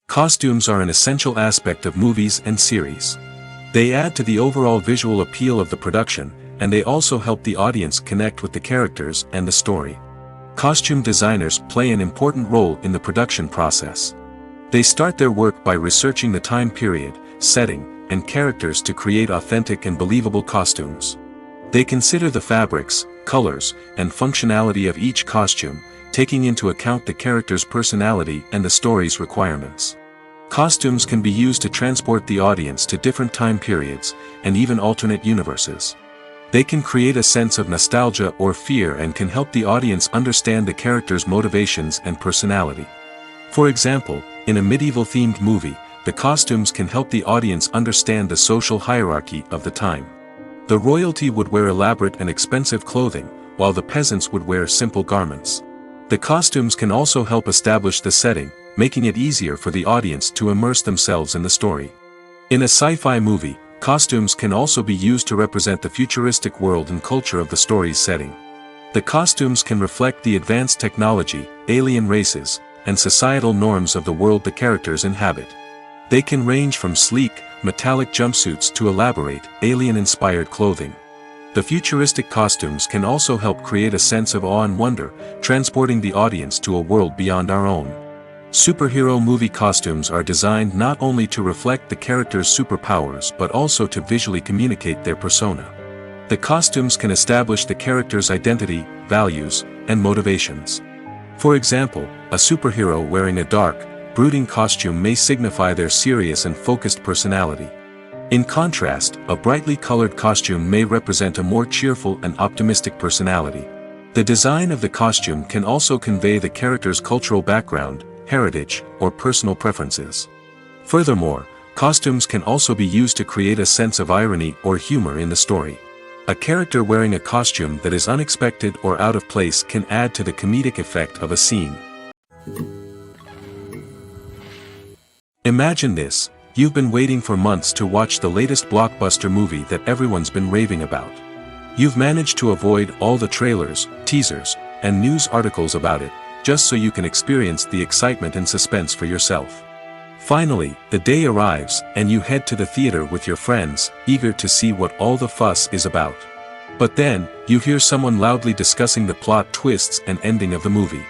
Costumes are an essential aspect of movies and series. They add to the overall visual appeal of the production, and they also help the audience connect with the characters and the story. Costume designers play an important role in the production process. They start their work by researching the time period, setting, and characters to create authentic and believable costumes. They consider the fabrics, colors, and functionality of each costume, taking into account the character's personality and the story's requirements. Costumes can be used to transport the audience to different time periods, and even alternate universes. They can create a sense of nostalgia or fear and can help the audience understand the character's motivations and personality. For example, in a medieval-themed movie, the costumes can help the audience understand the social hierarchy of the time. The royalty would wear elaborate and expensive clothing, while the peasants would wear simple garments. The costumes can also help establish the setting, making it easier for the audience to immerse themselves in the story. In a sci-fi movie, costumes can also be used to represent the futuristic world and culture of the story's setting. The costumes can reflect the advanced technology, alien races, and societal norms of the world the characters inhabit. They can range from sleek, metallic jumpsuits to elaborate, alien-inspired clothing. The futuristic costumes can also help create a sense of awe and wonder, transporting the audience to a world beyond our own. Superhero movie costumes are designed not only to reflect the character's superpowers but also to visually communicate their persona. The costumes can establish the character's identity, values, and motivations. For example, a superhero wearing a dark, brooding costume may signify their serious and focused personality. In contrast, a brightly colored costume may represent a more cheerful and optimistic personality. The design of the costume can also convey the character's cultural background, heritage, or personal preferences. Furthermore, costumes can also be used to create a sense of irony or humor in the story. A character wearing a costume that is unexpected or out of place can add to the comedic effect of a scene. Imagine this: you've been waiting for months to watch the latest blockbuster movie that everyone's been raving about. You've managed to avoid all the trailers, teasers, and news articles about it, just so you can experience the excitement and suspense for yourself. Finally, the day arrives, and you head to the theater with your friends, eager to see what all the fuss is about. But then, you hear someone loudly discussing the plot twists and ending of the movie.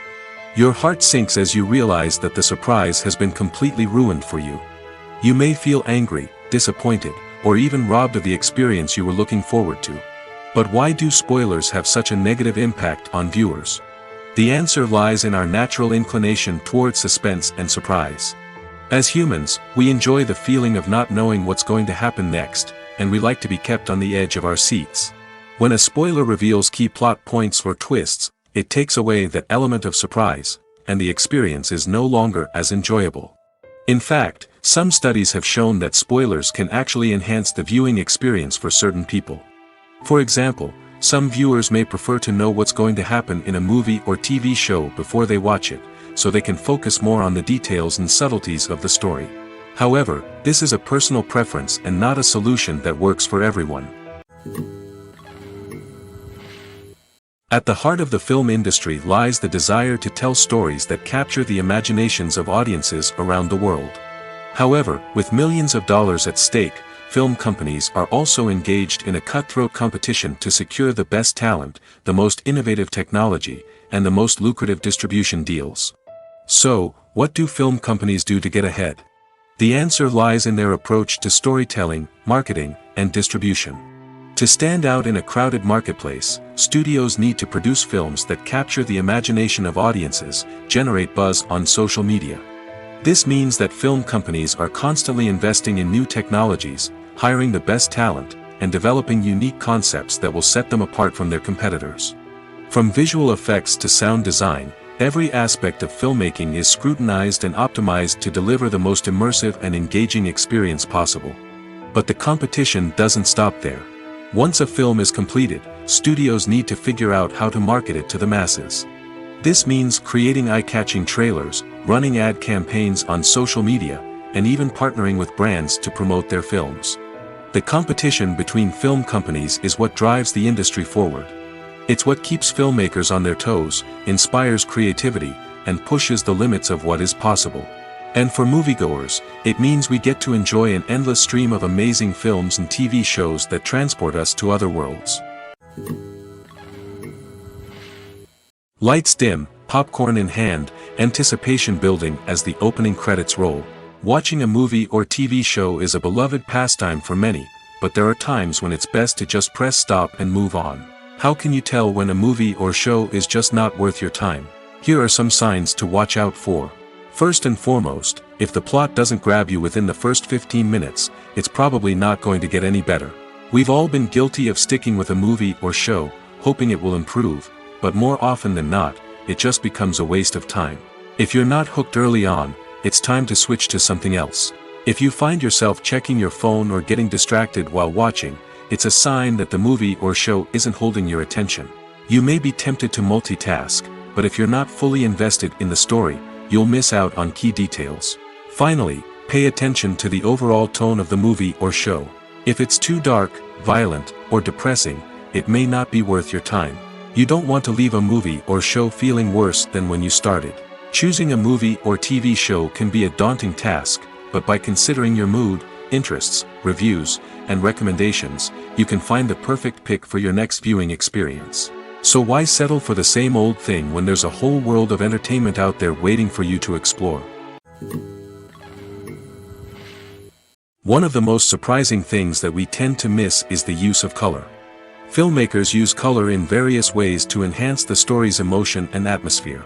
Your heart sinks as you realize that the surprise has been completely ruined for you. You may feel angry, disappointed, or even robbed of the experience you were looking forward to. But why do spoilers have such a negative impact on viewers? The answer lies in our natural inclination towards suspense and surprise. As humans, we enjoy the feeling of not knowing what's going to happen next, and we like to be kept on the edge of our seats. When a spoiler reveals key plot points or twists, it takes away that element of surprise, and the experience is no longer as enjoyable. In fact, some studies have shown that spoilers can actually enhance the viewing experience for certain people. For example, some viewers may prefer to know what's going to happen in a movie or TV show before they watch it, so they can focus more on the details and subtleties of the story. However, this is a personal preference and not a solution that works for everyone. At the heart of the film industry lies the desire to tell stories that capture the imaginations of audiences around the world. However, with millions of dollars at stake, film companies are also engaged in a cutthroat competition to secure the best talent, the most innovative technology, and the most lucrative distribution deals. So, what do film companies do to get ahead? The answer lies in their approach to storytelling, marketing, and distribution. To stand out in a crowded marketplace, studios need to produce films that capture the imagination of audiences, generate buzz on social media. This means that film companies are constantly investing in new technologies, hiring the best talent, and developing unique concepts that will set them apart from their competitors. From visual effects to sound design, every aspect of filmmaking is scrutinized and optimized to deliver the most immersive and engaging experience possible. But the competition doesn't stop there. Once a film is completed, studios need to figure out how to market it to the masses. This means creating eye-catching trailers, running ad campaigns on social media, and even partnering with brands to promote their films. The competition between film companies is what drives the industry forward. It's what keeps filmmakers on their toes, inspires creativity, and pushes the limits of what is possible. And for moviegoers, it means we get to enjoy an endless stream of amazing films and TV shows that transport us to other worlds. Lights dim, popcorn in hand, anticipation building as the opening credits roll. Watching a movie or TV show is a beloved pastime for many, but there are times when it's best to just press stop and move on. How can you tell when a movie or show is just not worth your time? Here are some signs to watch out for. First and foremost, if the plot doesn't grab you within the first 15 minutes, it's probably not going to get any better. We've all been guilty of sticking with a movie or show, hoping it will improve, but more often than not, it just becomes a waste of time. If you're not hooked early on, it's time to switch to something else. If you find yourself checking your phone or getting distracted while watching, it's a sign that the movie or show isn't holding your attention. You may be tempted to multitask, but if you're not fully invested in the story, you'll miss out on key details. Finally, pay attention to the overall tone of the movie or show. If it's too dark, violent, or depressing, it may not be worth your time. You don't want to leave a movie or show feeling worse than when you started. Choosing a movie or TV show can be a daunting task, but by considering your mood, interests, reviews, and recommendations, you can find the perfect pick for your next viewing experience. So why settle for the same old thing when there's a whole world of entertainment out there waiting for you to explore? One of the most surprising things that we tend to miss is the use of color. Filmmakers use color in various ways to enhance the story's emotion and atmosphere.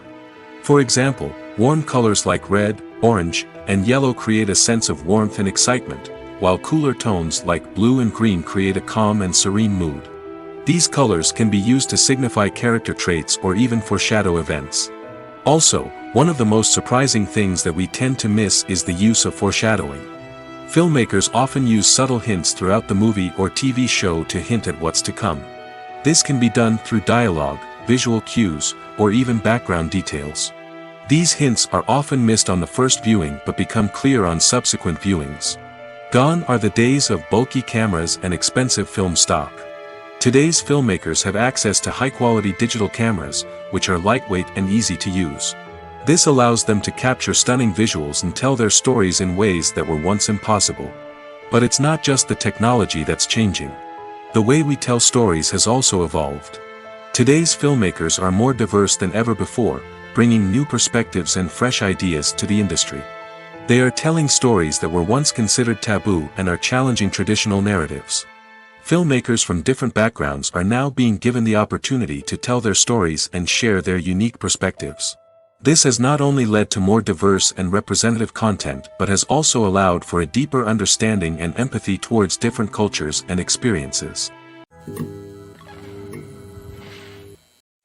For example, warm colors like red, orange, and yellow create a sense of warmth and excitement, while cooler tones like blue and green create a calm and serene mood. These colors can be used to signify character traits or even foreshadow events. Also, one of the most surprising things that we tend to miss is the use of foreshadowing. Filmmakers often use subtle hints throughout the movie or TV show to hint at what's to come. This can be done through dialogue, visual cues, or even background details. These hints are often missed on the first viewing but become clear on subsequent viewings. Gone are the days of bulky cameras and expensive film stock. Today's filmmakers have access to high-quality digital cameras, which are lightweight and easy to use. This allows them to capture stunning visuals and tell their stories in ways that were once impossible. But it's not just the technology that's changing. The way we tell stories has also evolved. Today's filmmakers are more diverse than ever before, bringing new perspectives and fresh ideas to the industry. They are telling stories that were once considered taboo and are challenging traditional narratives. Filmmakers from different backgrounds are now being given the opportunity to tell their stories and share their unique perspectives. This has not only led to more diverse and representative content but has also allowed for a deeper understanding and empathy towards different cultures and experiences.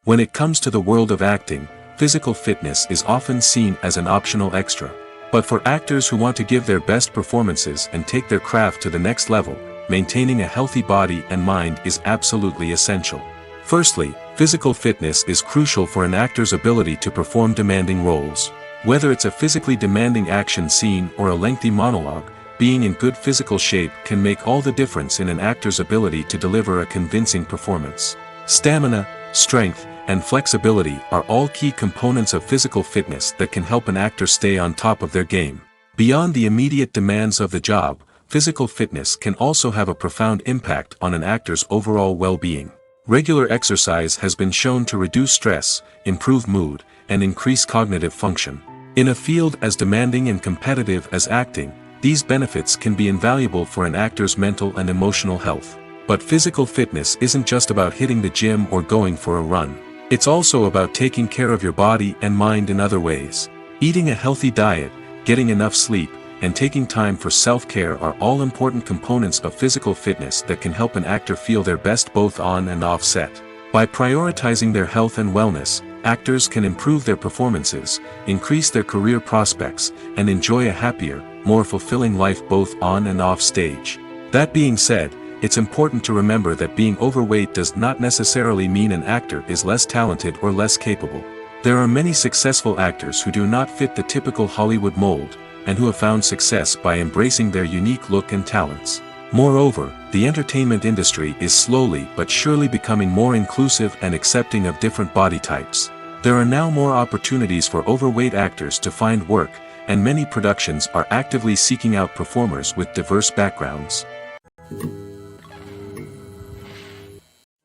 When it comes to the world of acting, physical fitness is often seen as an optional extra. But for actors who want to give their best performances and take their craft to the next level, maintaining a healthy body and mind is absolutely essential. Firstly, physical fitness is crucial for an actor's ability to perform demanding roles. Whether it's a physically demanding action scene or a lengthy monologue, being in good physical shape can make all the difference in an actor's ability to deliver a convincing performance. Stamina, strength, and flexibility are all key components of physical fitness that can help an actor stay on top of their game. Beyond the immediate demands of the job, physical fitness can also have a profound impact on an actor's overall well-being. Regular exercise has been shown to reduce stress, improve mood, and increase cognitive function. In a field as demanding and competitive as acting, these benefits can be invaluable for an actor's mental and emotional health. But physical fitness isn't just about hitting the gym or going for a run. It's also about taking care of your body and mind in other ways. Eating a healthy diet, getting enough sleep, and taking time for self-care are all important components of physical fitness that can help an actor feel their best both on and off set. By prioritizing their health and wellness, actors can improve their performances, increase their career prospects, and enjoy a happier, more fulfilling life both on and off stage. That being said, it's important to remember that being overweight does not necessarily mean an actor is less talented or less capable. There are many successful actors who do not fit the typical Hollywood mold, and who have found success by embracing their unique look and talents. Moreover, the entertainment industry is slowly but surely becoming more inclusive and accepting of different body types. There are now more opportunities for overweight actors to find work, and many productions are actively seeking out performers with diverse backgrounds.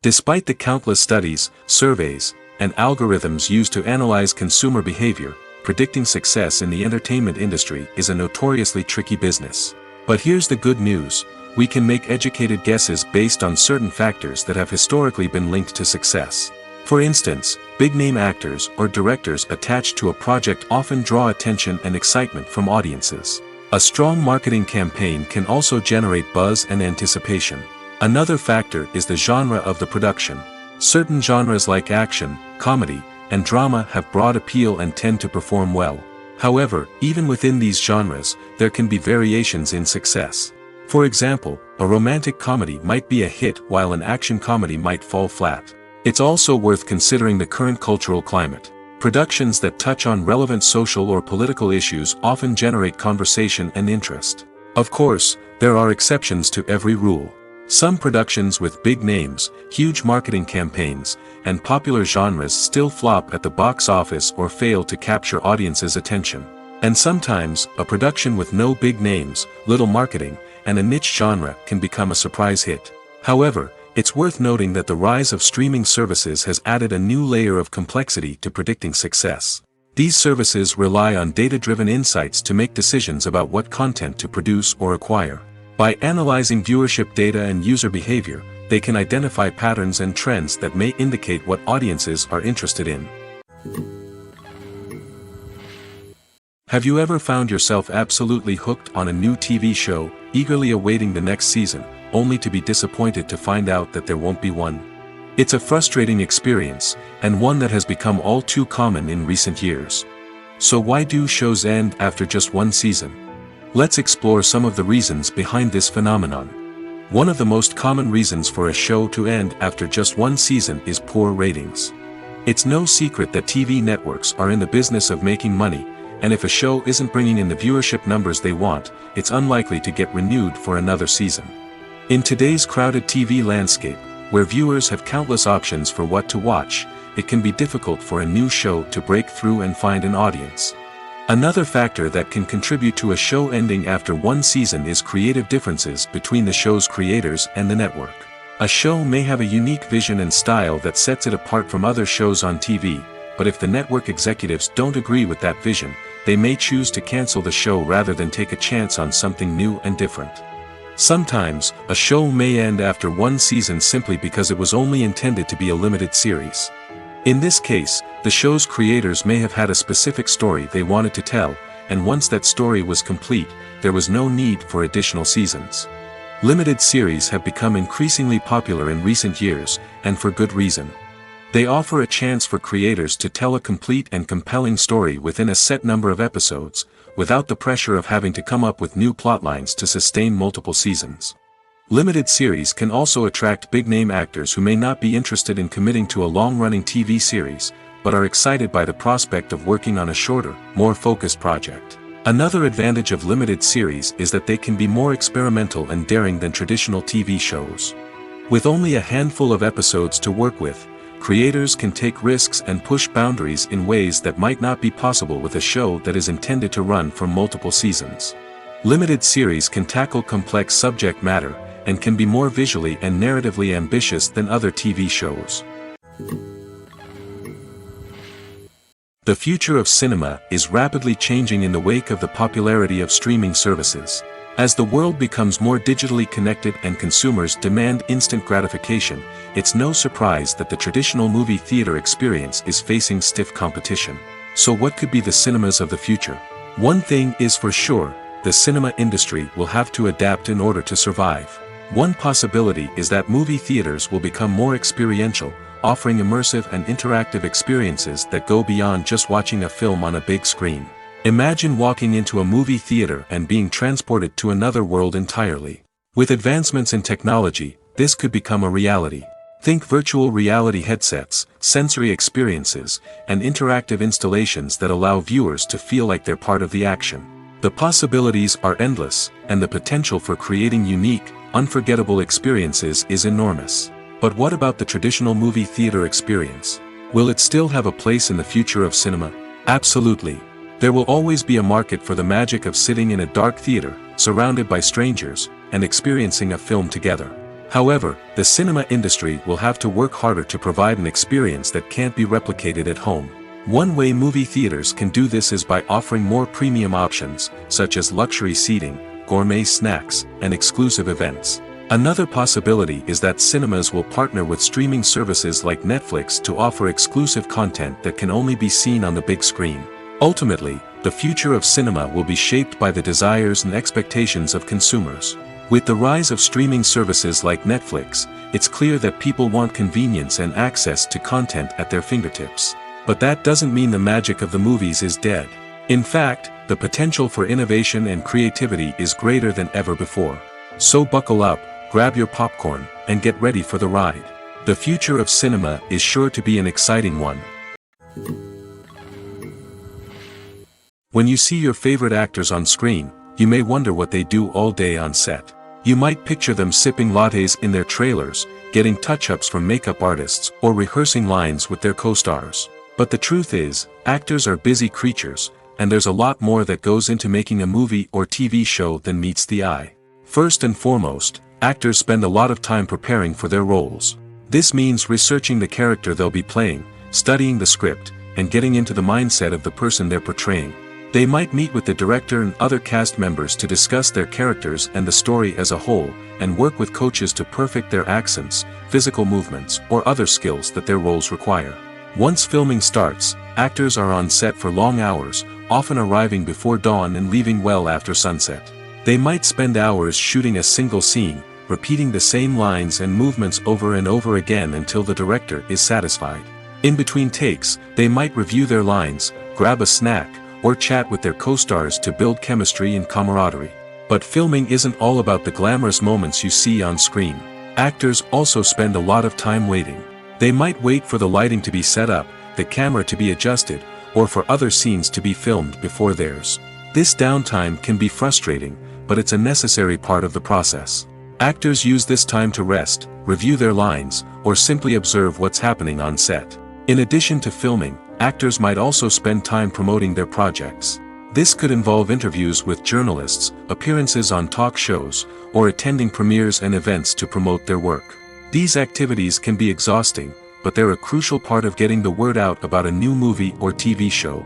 Despite the countless studies, surveys, and algorithms used to analyze consumer behavior, predicting success in the entertainment industry is a notoriously tricky business. But here's the good news: we can make educated guesses based on certain factors that have historically been linked to success. For instance, big-name actors or directors attached to a project often draw attention and excitement from audiences. A strong marketing campaign can also generate buzz and anticipation. Another factor is the genre of the production. Certain genres like action, comedy, and drama have broad appeal and tend to perform well. However, even within these genres, there can be variations in success. For example, a romantic comedy might be a hit while an action comedy might fall flat. It's also worth considering the current cultural climate. Productions that touch on relevant social or political issues often generate conversation and interest. Of course, there are exceptions to every rule. Some productions with big names, huge marketing campaigns, and popular genres still flop at the box office or fail to capture audiences' attention. And sometimes, a production with no big names, little marketing, and a niche genre can become a surprise hit. However, it's worth noting that the rise of streaming services has added a new layer of complexity to predicting success. These services rely on data-driven insights to make decisions about what content to produce or acquire. By analyzing viewership data and user behavior, they can identify patterns and trends that may indicate what audiences are interested in. Have you ever found yourself absolutely hooked on a new TV show, eagerly awaiting the next season, only to be disappointed to find out that there won't be one? It's a frustrating experience, and one that has become all too common in recent years. So why do shows end after just one season? Let's explore some of the reasons behind this phenomenon. One of the most common reasons for a show to end after just one season is poor ratings. It's no secret that TV networks are in the business of making money, and if a show isn't bringing in the viewership numbers they want, it's unlikely to get renewed for another season. In today's crowded TV landscape, where viewers have countless options for what to watch, it can be difficult for a new show to break through and find an audience. Another factor that can contribute to a show ending after one season is creative differences between the show's creators and the network. A show may have a unique vision and style that sets it apart from other shows on TV, but if the network executives don't agree with that vision, they may choose to cancel the show rather than take a chance on something new and different. Sometimes, a show may end after one season simply because it was only intended to be a limited series. In this case, the show's creators may have had a specific story they wanted to tell, and once that story was complete, there was no need for additional seasons. Limited series have become increasingly popular in recent years, and for good reason. They offer a chance for creators to tell a complete and compelling story within a set number of episodes, without the pressure of having to come up with new plotlines to sustain multiple seasons. Limited series can also attract big-name actors who may not be interested in committing to a long-running TV series, but are excited by the prospect of working on a shorter, more focused project. Another advantage of limited series is that they can be more experimental and daring than traditional TV shows. With only a handful of episodes to work with, creators can take risks and push boundaries in ways that might not be possible with a show that is intended to run for multiple seasons. Limited series can tackle complex subject matter, and can be more visually and narratively ambitious than other TV shows. The future of cinema is rapidly changing in the wake of the popularity of streaming services. As the world becomes more digitally connected and consumers demand instant gratification, it's no surprise that the traditional movie theater experience is facing stiff competition. So what could be the cinemas of the future? One thing is for sure, the cinema industry will have to adapt in order to survive. One possibility is that movie theaters will become more experiential, offering immersive and interactive experiences that go beyond just watching a film on a big screen. Imagine walking into a movie theater and being transported to another world entirely. With advancements in technology, this could become a reality. Think virtual reality headsets, sensory experiences, and interactive installations that allow viewers to feel like they're part of the action. The possibilities are endless, and the potential for creating unique, unforgettable experiences is enormous. But what about the traditional movie theater experience? Will it still have a place in the future of cinema? Absolutely. There will always be a market for the magic of sitting in a dark theater, surrounded by strangers, and experiencing a film together. However, the cinema industry will have to work harder to provide an experience that can't be replicated at home. One way movie theaters can do this is by offering more premium options, such as luxury seating, gourmet snacks, and exclusive events. Another possibility is that cinemas will partner with streaming services like Netflix to offer exclusive content that can only be seen on the big screen. Ultimately, the future of cinema will be shaped by the desires and expectations of consumers. With the rise of streaming services like Netflix, it's clear that people want convenience and access to content at their fingertips. But that doesn't mean the magic of the movies is dead. In fact, the potential for innovation and creativity is greater than ever before. So buckle up, grab your popcorn, and get ready for the ride. The future of cinema is sure to be an exciting one. When you see your favorite actors on screen, you may wonder what they do all day on set. You might picture them sipping lattes in their trailers, getting touch-ups from makeup artists, or rehearsing lines with their co-stars. But the truth is, actors are busy creatures, and there's a lot more that goes into making a movie or TV show than meets the eye. First and foremost, actors spend a lot of time preparing for their roles. This means researching the character they'll be playing, studying the script, and getting into the mindset of the person they're portraying. They might meet with the director and other cast members to discuss their characters and the story as a whole, and work with coaches to perfect their accents, physical movements, or other skills that their roles require. Once filming starts, actors are on set for long hours, often arriving before dawn and leaving well after sunset. They might spend hours shooting a single scene, repeating the same lines and movements over and over again until the director is satisfied. In between takes, they might review their lines, grab a snack, or chat with their co-stars to build chemistry and camaraderie. But filming isn't all about the glamorous moments you see on screen. Actors also spend a lot of time waiting. They might wait for the lighting to be set up, the camera to be adjusted, or for other scenes to be filmed before theirs. This downtime can be frustrating, but it's a necessary part of the process. Actors use this time to rest, review their lines, or simply observe what's happening on set. In addition to filming, actors might also spend time promoting their projects. This could involve interviews with journalists, appearances on talk shows, or attending premieres and events to promote their work. These activities can be exhausting, but they're a crucial part of getting the word out about a new movie or TV show.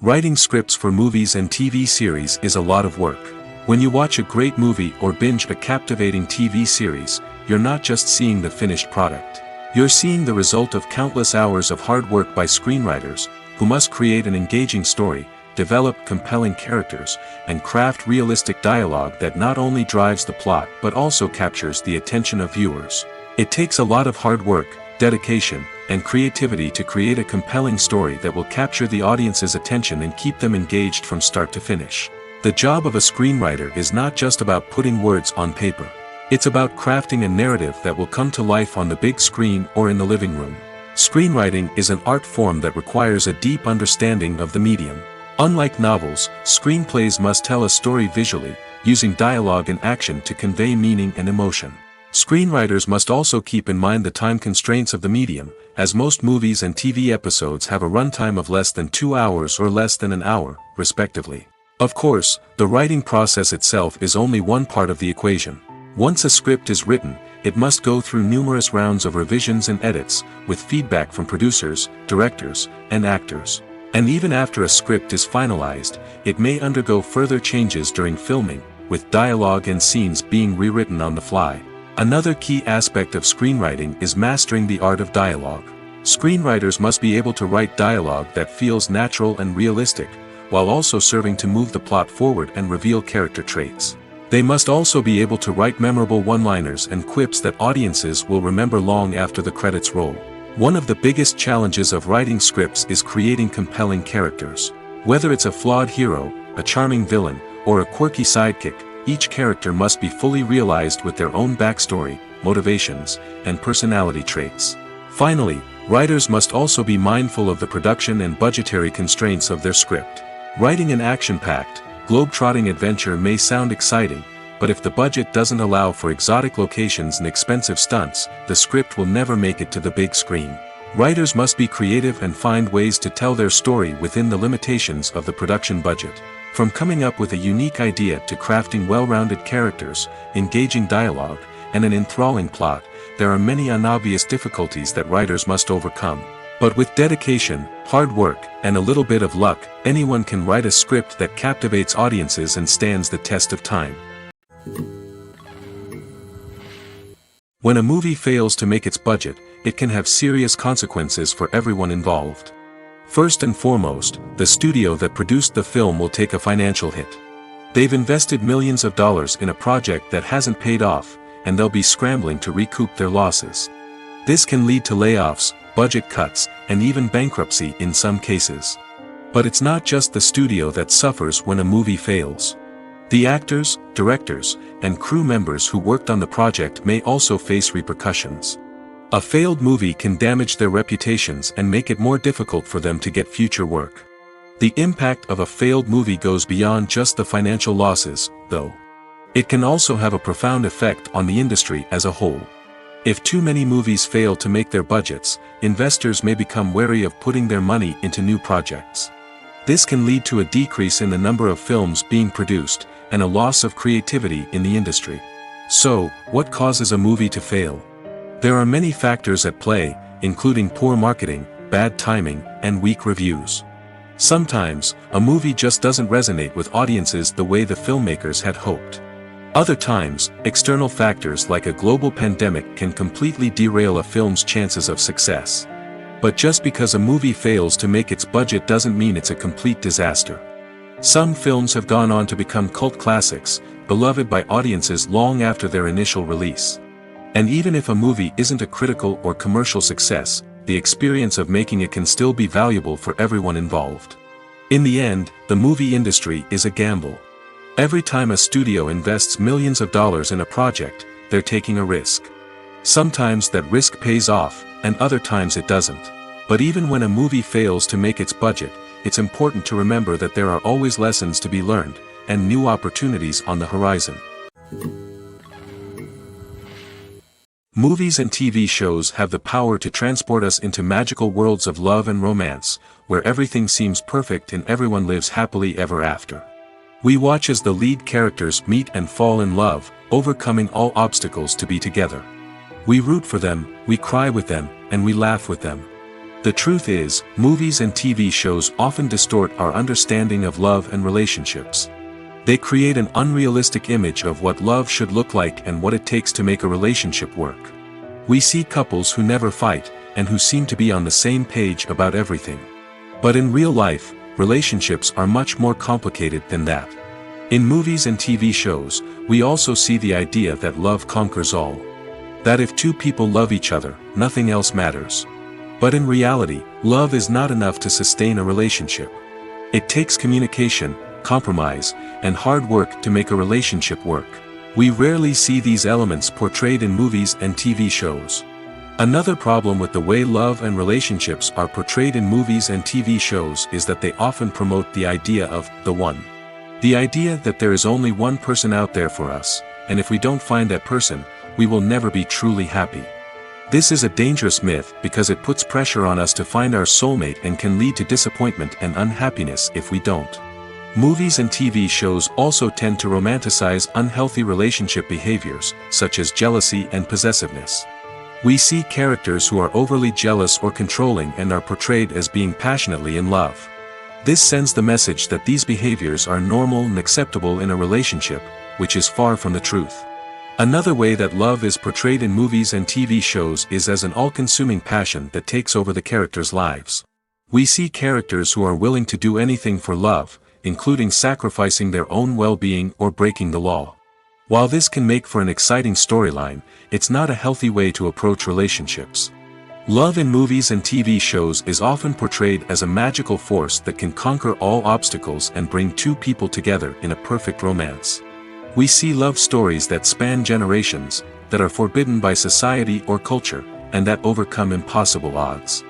Writing scripts for movies and TV series is a lot of work. When you watch a great movie or binge a captivating TV series, you're not just seeing the finished product. You're seeing the result of countless hours of hard work by screenwriters, who must create an engaging story, develop compelling characters, and craft realistic dialogue that not only drives the plot but also captures the attention of viewers. It takes a lot of hard work, dedication, and creativity to create a compelling story that will capture the audience's attention and keep them engaged from start to finish. The job of a screenwriter is not just about putting words on paper. It's about crafting a narrative that will come to life on the big screen or in the living room. Screenwriting is an art form that requires a deep understanding of the medium. Unlike novels, screenplays must tell a story visually, using dialogue and action to convey meaning and emotion. Screenwriters must also keep in mind the time constraints of the medium, as most movies and TV episodes have a runtime of less than 2 hours or less than an hour, respectively. Of course, the writing process itself is only one part of the equation. Once a script is written, it must go through numerous rounds of revisions and edits, with feedback from producers, directors, and actors. And even after a script is finalized, it may undergo further changes during filming, with dialogue and scenes being rewritten on the fly. Another key aspect of screenwriting is mastering the art of dialogue. Screenwriters must be able to write dialogue that feels natural and realistic, while also serving to move the plot forward and reveal character traits. They must also be able to write memorable one-liners and quips that audiences will remember long after the credits roll. One of the biggest challenges of writing scripts is creating compelling characters. Whether it's a flawed hero, a charming villain, or a quirky sidekick, each character must be fully realized with their own backstory, motivations, and personality traits. Finally, writers must also be mindful of the production and budgetary constraints of their script. Writing an action-packed, globe-trotting adventure may sound exciting, but if the budget doesn't allow for exotic locations and expensive stunts, the script will never make it to the big screen. Writers must be creative and find ways to tell their story within the limitations of the production budget. From coming up with a unique idea to crafting well-rounded characters, engaging dialogue, and an enthralling plot, there are many unobvious difficulties that writers must overcome. But with dedication, hard work, and a little bit of luck, anyone can write a script that captivates audiences and stands the test of time. When a movie fails to make its budget, it can have serious consequences for everyone involved. First and foremost, the studio that produced the film will take a financial hit. They've invested millions of dollars in a project that hasn't paid off, and they'll be scrambling to recoup their losses. This can lead to layoffs, budget cuts, and even bankruptcy in some cases. But it's not just the studio that suffers when a movie fails. The actors, directors, and crew members who worked on the project may also face repercussions. A failed movie can damage their reputations and make it more difficult for them to get future work. The impact of a failed movie goes beyond just the financial losses, though. It can also have a profound effect on the industry as a whole. If too many movies fail to make their budgets, investors may become wary of putting their money into new projects. This can lead to a decrease in the number of films being produced, and a loss of creativity in the industry. So, what causes a movie to fail? There are many factors at play, including poor marketing, bad timing, and weak reviews. Sometimes, a movie just doesn't resonate with audiences the way the filmmakers had hoped. Other times, external factors like a global pandemic can completely derail a film's chances of success. But just because a movie fails to make its budget doesn't mean it's a complete disaster. Some films have gone on to become cult classics, beloved by audiences long after their initial release. And even if a movie isn't a critical or commercial success, the experience of making it can still be valuable for everyone involved. In the end, the movie industry is a gamble. Every time a studio invests millions of dollars in a project, they're taking a risk. Sometimes that risk pays off, and other times it doesn't. But even when a movie fails to make its budget, it's important to remember that there are always lessons to be learned, and new opportunities on the horizon. Movies and TV shows have the power to transport us into magical worlds of love and romance, where everything seems perfect and everyone lives happily ever after. We watch as the lead characters meet and fall in love, overcoming all obstacles to be together. We root for them, we cry with them, and we laugh with them. The truth is, movies and TV shows often distort our understanding of love and relationships. They create an unrealistic image of what love should look like and what it takes to make a relationship work. We see couples who never fight, and who seem to be on the same page about everything. But in real life, relationships are much more complicated than that. In movies and TV shows, we also see the idea that love conquers all. That if two people love each other, nothing else matters. But in reality, love is not enough to sustain a relationship. It takes communication, compromise, and hard work to make a relationship work. We rarely see these elements portrayed in movies and TV shows. Another problem with the way love and relationships are portrayed in movies and TV shows is that they often promote the idea of the one. The idea that there is only one person out there for us, and if we don't find that person, we will never be truly happy. This is a dangerous myth because it puts pressure on us to find our soulmate and can lead to disappointment and unhappiness if we don't. Movies and TV shows also tend to romanticize unhealthy relationship behaviors, such as jealousy and possessiveness. We see characters who are overly jealous or controlling and are portrayed as being passionately in love. This sends the message that these behaviors are normal and acceptable in a relationship, which is far from the truth. Another way that love is portrayed in movies and TV shows is as an all-consuming passion that takes over the characters' lives. We see characters who are willing to do anything for love, including sacrificing their own well-being or breaking the law. While this can make for an exciting storyline, it's not a healthy way to approach relationships. Love in movies and TV shows is often portrayed as a magical force that can conquer all obstacles and bring two people together in a perfect romance. We see love stories that span generations, that are forbidden by society or culture, and that overcome impossible odds.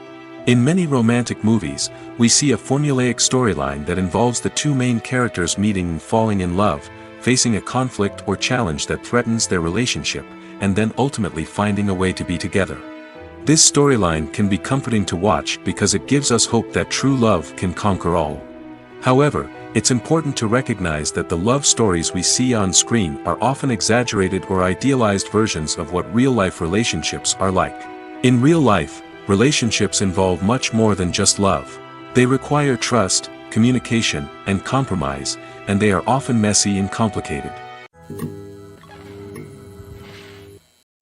In many romantic movies, we see a formulaic storyline that involves the two main characters meeting and falling in love, facing a conflict or challenge that threatens their relationship, and then ultimately finding a way to be together. This storyline can be comforting to watch because it gives us hope that true love can conquer all. However, it's important to recognize that the love stories we see on screen are often exaggerated or idealized versions of what real-life relationships are like. In real life, relationships involve much more than just love. They require trust, communication, and compromise, and they are often messy and complicated.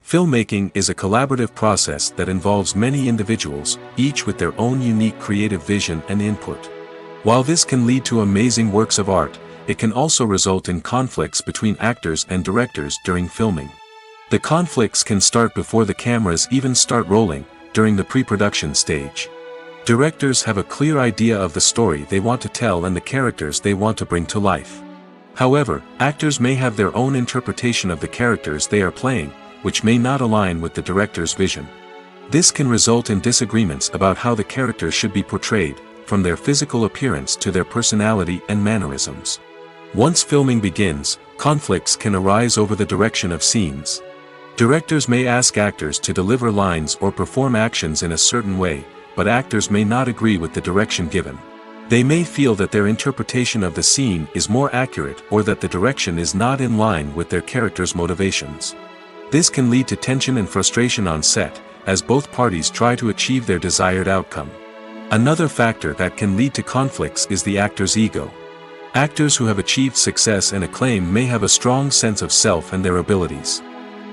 Filmmaking is a collaborative process that involves many individuals, each with their own unique creative vision and input. While this can lead to amazing works of art, it can also result in conflicts between actors and directors during filming. The conflicts can start before the cameras even start rolling, during the pre-production stage. Directors have a clear idea of the story they want to tell and the characters they want to bring to life. However, actors may have their own interpretation of the characters they are playing, which may not align with the director's vision. This can result in disagreements about how the characters should be portrayed, from their physical appearance to their personality and mannerisms. Once filming begins, conflicts can arise over the direction of scenes. Directors may ask actors to deliver lines or perform actions in a certain way, but actors may not agree with the direction given. They may feel that their interpretation of the scene is more accurate or that the direction is not in line with their character's motivations. This can lead to tension and frustration on set, as both parties try to achieve their desired outcome. Another factor that can lead to conflicts is the actor's ego. Actors who have achieved success and acclaim may have a strong sense of self and their abilities.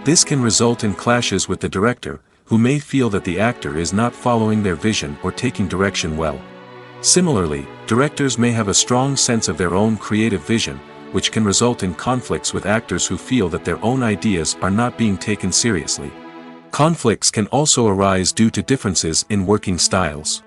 This can result in clashes with the director, who may feel that the actor is not following their vision or taking direction well. Similarly, directors may have a strong sense of their own creative vision, which can result in conflicts with actors who feel that their own ideas are not being taken seriously. Conflicts can also arise due to differences in working styles.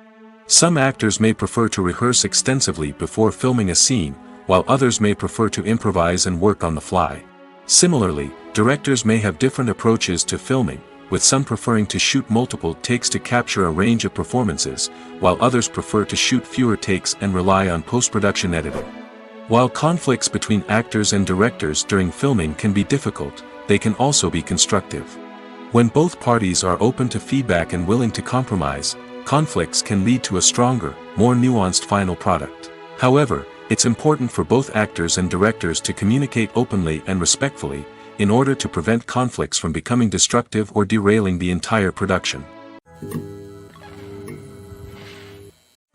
Some actors may prefer to rehearse extensively before filming a scene, while others may prefer to improvise and work on the fly. Similarly, directors may have different approaches to filming, with some preferring to shoot multiple takes to capture a range of performances, while others prefer to shoot fewer takes and rely on post-production editing. While conflicts between actors and directors during filming can be difficult, they can also be constructive. When both parties are open to feedback and willing to compromise, conflicts can lead to a stronger, more nuanced final product. However, it's important for both actors and directors to communicate openly and respectfully, in order to prevent conflicts from becoming destructive or derailing the entire production.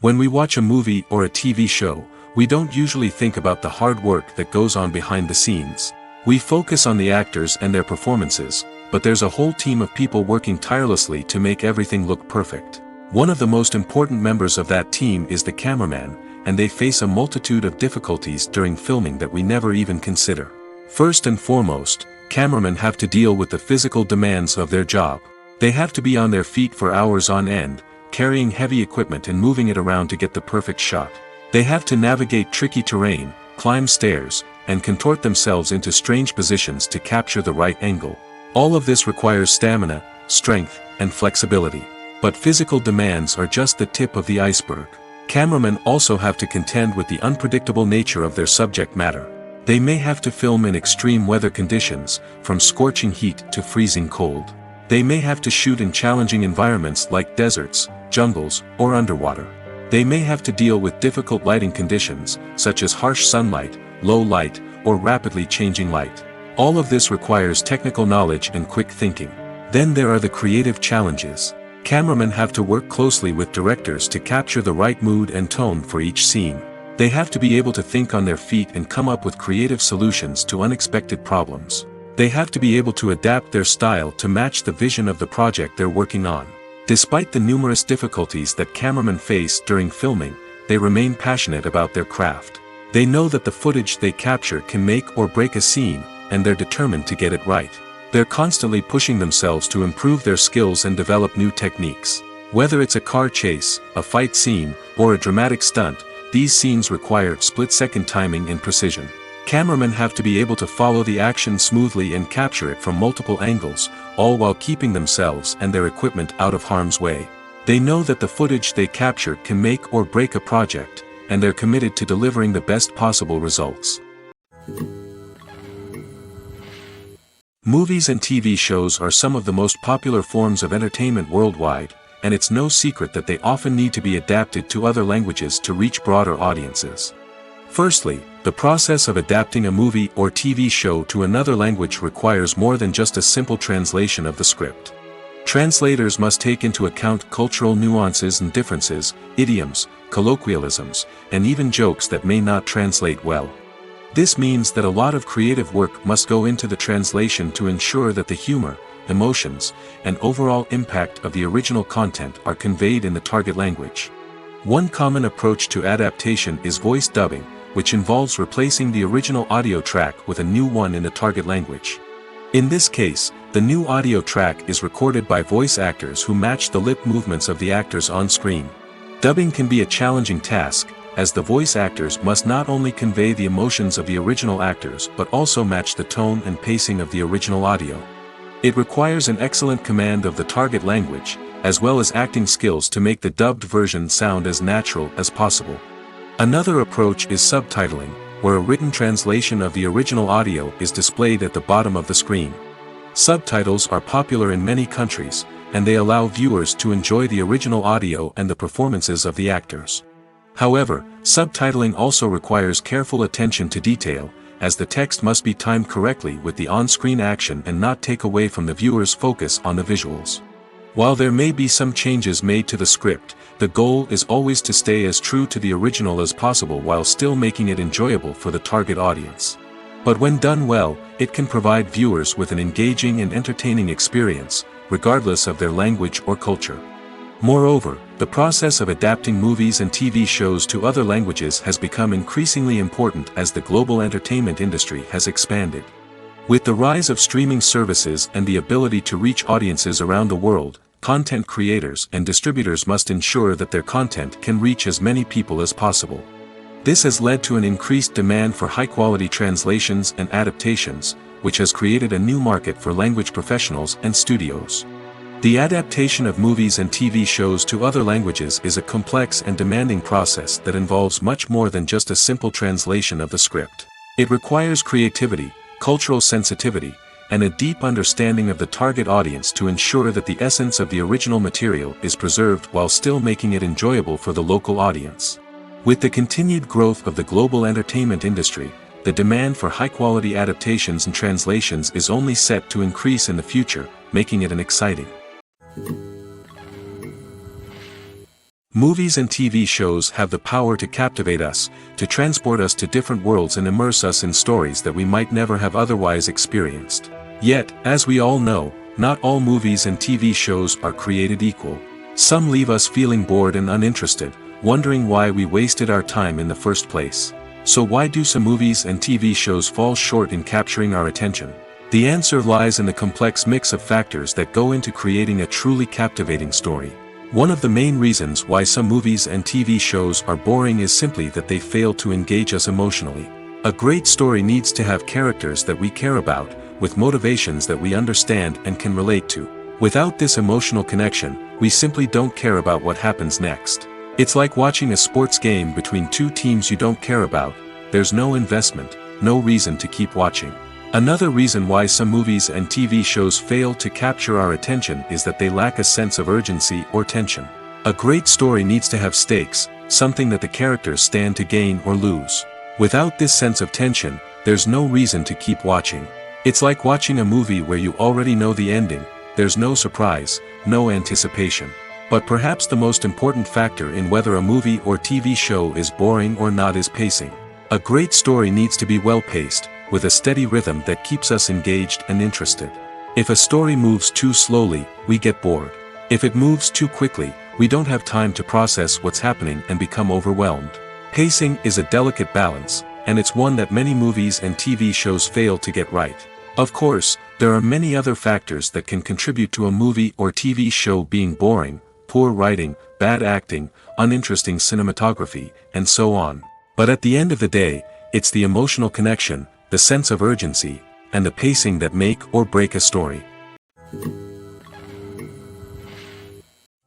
When we watch a movie or a TV show, we don't usually think about the hard work that goes on behind the scenes. We focus on the actors and their performances, but there's a whole team of people working tirelessly to make everything look perfect. One of the most important members of that team is the cameraman, and they face a multitude of difficulties during filming that we never even consider. First and foremost, cameramen have to deal with the physical demands of their job. They have to be on their feet for hours on end, carrying heavy equipment and moving it around to get the perfect shot. They have to navigate tricky terrain, climb stairs, and contort themselves into strange positions to capture the right angle. All of this requires stamina, strength, and flexibility. But physical demands are just the tip of the iceberg. Cameramen also have to contend with the unpredictable nature of their subject matter. They may have to film in extreme weather conditions, from scorching heat to freezing cold. They may have to shoot in challenging environments like deserts, jungles, or underwater. They may have to deal with difficult lighting conditions, such as harsh sunlight, low light, or rapidly changing light. All of this requires technical knowledge and quick thinking. Then there are the creative challenges. Cameramen have to work closely with directors to capture the right mood and tone for each scene. They have to be able to think on their feet and come up with creative solutions to unexpected problems. They have to be able to adapt their style to match the vision of the project they're working on. Despite the numerous difficulties that cameramen face during filming, they remain passionate about their craft. They know that the footage they capture can make or break a scene, and they're determined to get it right. They're constantly pushing themselves to improve their skills and develop new techniques. Whether it's a car chase, a fight scene, or a dramatic stunt, these scenes require split-second timing and precision. Cameramen have to be able to follow the action smoothly and capture it from multiple angles, all while keeping themselves and their equipment out of harm's way. They know that the footage they capture can make or break a project, and they're committed to delivering the best possible results. Movies and TV shows are some of the most popular forms of entertainment worldwide, and it's no secret that they often need to be adapted to other languages to reach broader audiences. Firstly, the process of adapting a movie or TV show to another language requires more than just a simple translation of the script. Translators must take into account cultural nuances and differences, idioms, colloquialisms, and even jokes that may not translate well. This means that a lot of creative work must go into the translation to ensure that the humor, emotions, and overall impact of the original content are conveyed in the target language. One common approach to adaptation is voice dubbing, which involves replacing the original audio track with a new one in the target language. In this case, the new audio track is recorded by voice actors who match the lip movements of the actors on screen. Dubbing can be a challenging task, as the voice actors must not only convey the emotions of the original actors but also match the tone and pacing of the original audio. It requires an excellent command of the target language, as well as acting skills to make the dubbed version sound as natural as possible. Another approach is subtitling, where a written translation of the original audio is displayed at the bottom of the screen. Subtitles are popular in many countries, and they allow viewers to enjoy the original audio and the performances of the actors. However, subtitling also requires careful attention to detail, as the text must be timed correctly with the on-screen action and not take away from the viewer's focus on the visuals. While there may be some changes made to the script, the goal is always to stay as true to the original as possible while still making it enjoyable for the target audience. But when done well, it can provide viewers with an engaging and entertaining experience, regardless of their language or culture. Moreover, the process of adapting movies and TV shows to other languages has become increasingly important as the global entertainment industry has expanded. With the rise of streaming services and the ability to reach audiences around the world, content creators and distributors must ensure that their content can reach as many people as possible. This has led to an increased demand for high-quality translations and adaptations, which has created a new market for language professionals and studios. The adaptation of movies and TV shows to other languages is a complex and demanding process that involves much more than just a simple translation of the script. It requires creativity, cultural sensitivity, and a deep understanding of the target audience to ensure that the essence of the original material is preserved while still making it enjoyable for the local audience. With the continued growth of the global entertainment industry, the demand for high-quality adaptations and translations is only set to increase in the future, making it an exciting. Movies and TV shows have the power to captivate us, to transport us to different worlds and immerse us in stories that we might never have otherwise experienced. Yet, as we all know, not all movies and TV shows are created equal. Some leave us feeling bored and uninterested, wondering why we wasted our time in the first place. So why do some movies and TV shows fall short in capturing our attention? The answer lies in the complex mix of factors that go into creating a truly captivating story. One of the main reasons why some movies and TV shows are boring is simply that they fail to engage us emotionally. A great story needs to have characters that we care about, with motivations that we understand and can relate to. Without this emotional connection, we simply don't care about what happens next. It's like watching a sports game between two teams you don't care about. There's no investment, no reason to keep watching. Another reason why some movies and TV shows fail to capture our attention is that they lack a sense of urgency or tension. A great story needs to have stakes, something that the characters stand to gain or lose. Without this sense of tension, there's no reason to keep watching. It's like watching a movie where you already know the ending. There's no surprise, no anticipation. But perhaps the most important factor in whether a movie or TV show is boring or not is pacing. A great story needs to be well-paced, with a steady rhythm that keeps us engaged and interested. If a story moves too slowly, we get bored. If it moves too quickly, we don't have time to process what's happening and become overwhelmed. Pacing is a delicate balance, and it's one that many movies and TV shows fail to get right. Of course, there are many other factors that can contribute to a movie or TV show being boring: poor writing, bad acting, uninteresting cinematography, and so on. But at the end of the day, it's the emotional connection, the sense of urgency, and the pacing that make or break a story.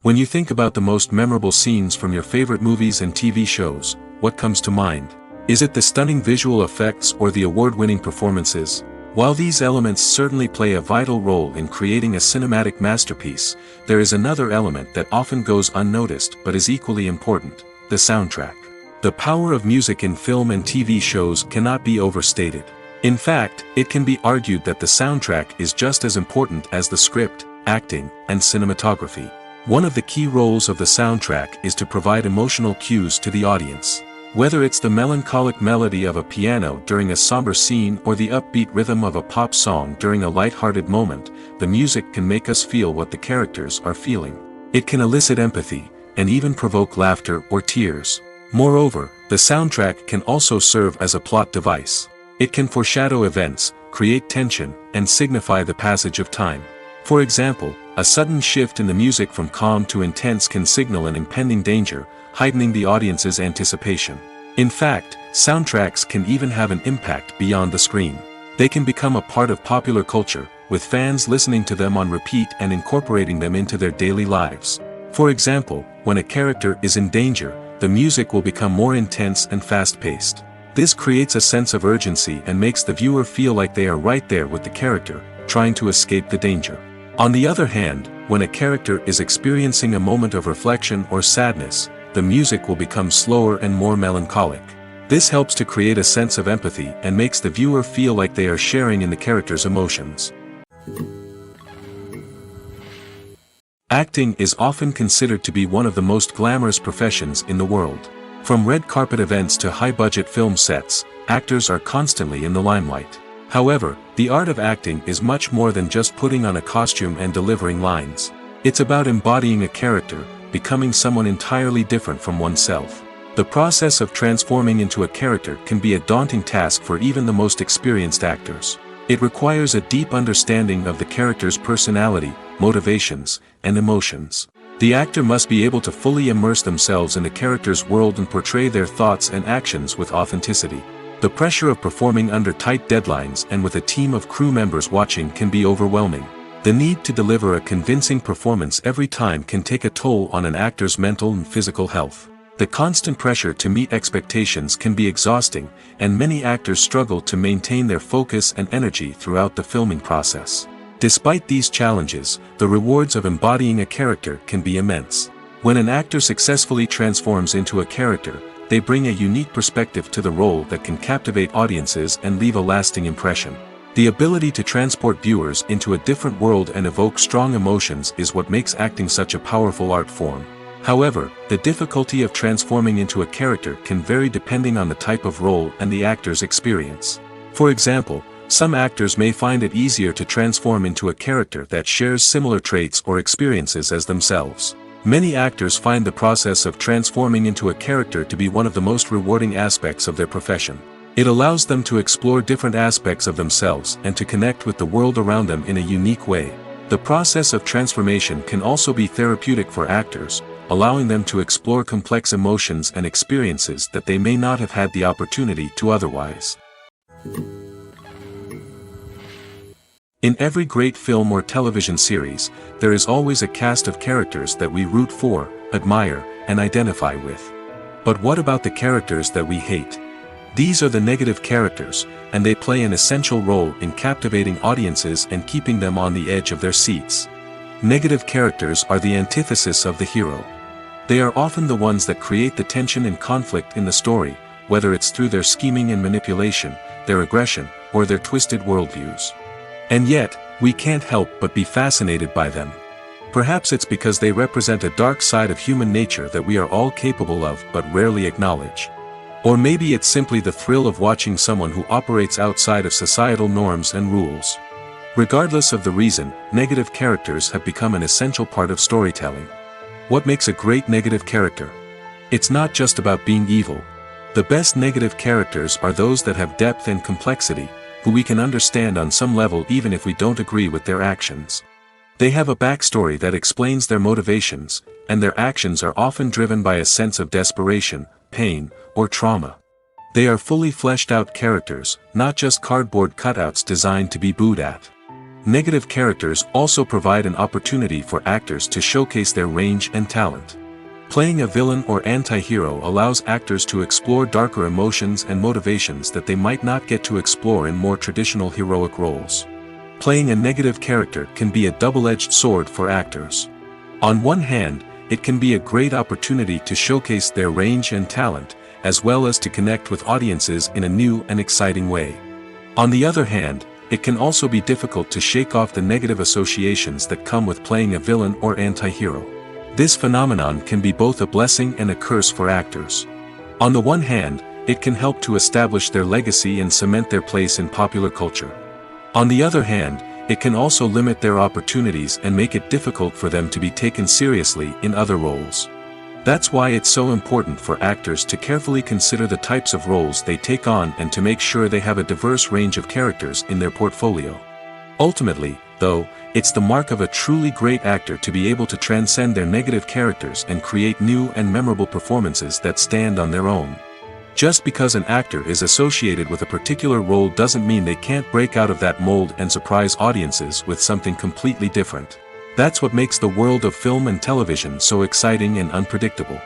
When you think about the most memorable scenes from your favorite movies and TV shows, what comes to mind? Is it the stunning visual effects or the award-winning performances? While these elements certainly play a vital role in creating a cinematic masterpiece, there is another element that often goes unnoticed but is equally important: the soundtrack. The power of music in film and TV shows cannot be overstated. In fact, it can be argued that the soundtrack is just as important as the script, acting, and cinematography. One of the key roles of the soundtrack is to provide emotional cues to the audience. Whether it's the melancholic melody of a piano during a somber scene or the upbeat rhythm of a pop song during a light-hearted moment, the music can make us feel what the characters are feeling. It can elicit empathy, and even provoke laughter or tears. Moreover, the soundtrack can also serve as a plot device. It can foreshadow events, create tension, and signify the passage of time. For example, a sudden shift in the music from calm to intense can signal an impending danger, heightening the audience's anticipation. In fact, soundtracks can even have an impact beyond the screen. They can become a part of popular culture, with fans listening to them on repeat and incorporating them into their daily lives. For example, when a character is in danger, the music will become more intense and fast-paced. This creates a sense of urgency and makes the viewer feel like they are right there with the character, trying to escape the danger. On the other hand, when a character is experiencing a moment of reflection or sadness, the music will become slower and more melancholic. This helps to create a sense of empathy and makes the viewer feel like they are sharing in the character's emotions. Acting is often considered to be one of the most glamorous professions in the world. From red carpet events to high-budget film sets, actors are constantly in the limelight. However, the art of acting is much more than just putting on a costume and delivering lines. It's about embodying a character, becoming someone entirely different from oneself. The process of transforming into a character can be a daunting task for even the most experienced actors. It requires a deep understanding of the character's personality, motivations, and emotions. The actor must be able to fully immerse themselves in the character's world and portray their thoughts and actions with authenticity. The pressure of performing under tight deadlines and with a team of crew members watching can be overwhelming. The need to deliver a convincing performance every time can take a toll on an actor's mental and physical health. The constant pressure to meet expectations can be exhausting, and many actors struggle to maintain their focus and energy throughout the filming process. Despite these challenges, the rewards of embodying a character can be immense. When an actor successfully transforms into a character, they bring a unique perspective to the role that can captivate audiences and leave a lasting impression. The ability to transport viewers into a different world and evoke strong emotions is what makes acting such a powerful art form. However, the difficulty of transforming into a character can vary depending on the type of role and the actor's experience. For example, some actors may find it easier to transform into a character that shares similar traits or experiences as themselves. Many actors find the process of transforming into a character to be one of the most rewarding aspects of their profession. It allows them to explore different aspects of themselves and to connect with the world around them in a unique way. The process of transformation can also be therapeutic for actors, allowing them to explore complex emotions and experiences that they may not have had the opportunity to otherwise. In every great film or television series, there is always a cast of characters that we root for, admire, and identify with. But what about the characters that we hate? These are the negative characters, and they play an essential role in captivating audiences and keeping them on the edge of their seats. Negative characters are the antithesis of the hero. They are often the ones that create the tension and conflict in the story, whether it's through their scheming and manipulation, their aggression, or their twisted worldviews. And yet, we can't help but be fascinated by them. Perhaps it's because they represent a dark side of human nature that we are all capable of but rarely acknowledge. Or maybe it's simply the thrill of watching someone who operates outside of societal norms and rules. Regardless of the reason, negative characters have become an essential part of storytelling. What makes a great negative character? It's not just about being evil. The best negative characters are those that have depth and complexity, who we can understand on some level even if we don't agree with their actions. They have a backstory that explains their motivations, and their actions are often driven by a sense of desperation, pain, or trauma. They are fully fleshed out characters, not just cardboard cutouts designed to be booed at. Negative characters also provide an opportunity for actors to showcase their range and talent. Playing a villain or anti-hero allows actors to explore darker emotions and motivations that they might not get to explore in more traditional heroic roles. Playing a negative character can be a double-edged sword for actors. On one hand, it can be a great opportunity to showcase their range and talent, as well as to connect with audiences in a new and exciting way. On the other hand, it can also be difficult to shake off the negative associations that come with playing a villain or anti-hero. This phenomenon can be both a blessing and a curse for actors. On the one hand, it can help to establish their legacy and cement their place in popular culture. On the other hand, it can also limit their opportunities and make it difficult for them to be taken seriously in other roles. That's why it's so important for actors to carefully consider the types of roles they take on and to make sure they have a diverse range of characters in their portfolio. Ultimately, though, it's the mark of a truly great actor to be able to transcend their negative characters and create new and memorable performances that stand on their own. Just because an actor is associated with a particular role doesn't mean they can't break out of that mold and surprise audiences with something completely different. That's what makes the world of film and television so exciting and unpredictable.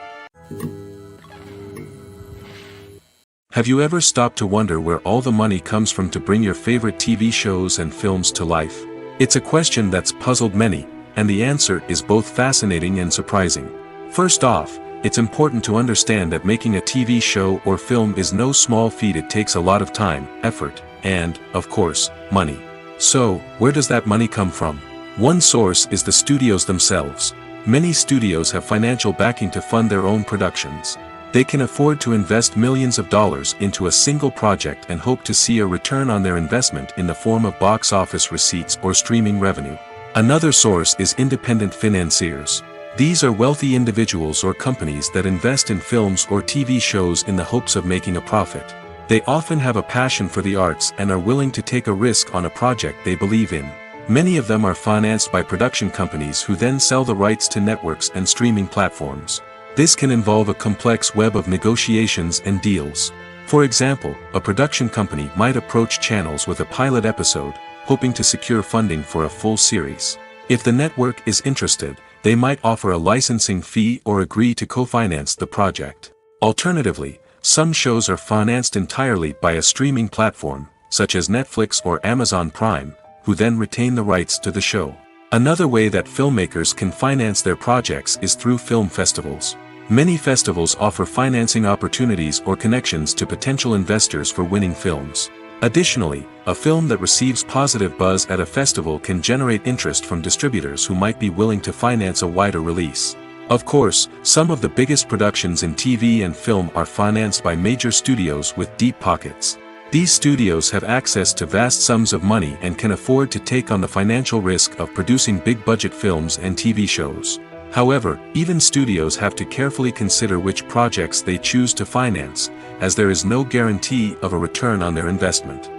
Have you ever stopped to wonder where all the money comes from to bring your favorite TV shows and films to life? It's a question that's puzzled many, and the answer is both fascinating and surprising. First off, it's important to understand that making a TV show or film is no small feat. It takes a lot of time, effort, and, of course, money. So, where does that money come from? One source is the studios themselves. Many studios have financial backing to fund their own productions. They can afford to invest millions of dollars into a single project and hope to see a return on their investment in the form of box office receipts or streaming revenue. Another source is independent financiers. These are wealthy individuals or companies that invest in films or TV shows in the hopes of making a profit. They often have a passion for the arts and are willing to take a risk on a project they believe in. Many of them are financed by production companies who then sell the rights to networks and streaming platforms. This can involve a complex web of negotiations and deals. For example, a production company might approach channels with a pilot episode, hoping to secure funding for a full series. If the network is interested, they might offer a licensing fee or agree to co-finance the project. Alternatively, some shows are financed entirely by a streaming platform, such as Netflix or Amazon Prime, who then retain the rights to the show. Another way that filmmakers can finance their projects is through film festivals. Many festivals offer financing opportunities or connections to potential investors for winning films. Additionally, a film that receives positive buzz at a festival can generate interest from distributors who might be willing to finance a wider release. Of course, some of the biggest productions in TV and film are financed by major studios with deep pockets. These studios have access to vast sums of money and can afford to take on the financial risk of producing big-budget films and TV shows. However, even studios have to carefully consider which projects they choose to finance, as there is no guarantee of a return on their investment.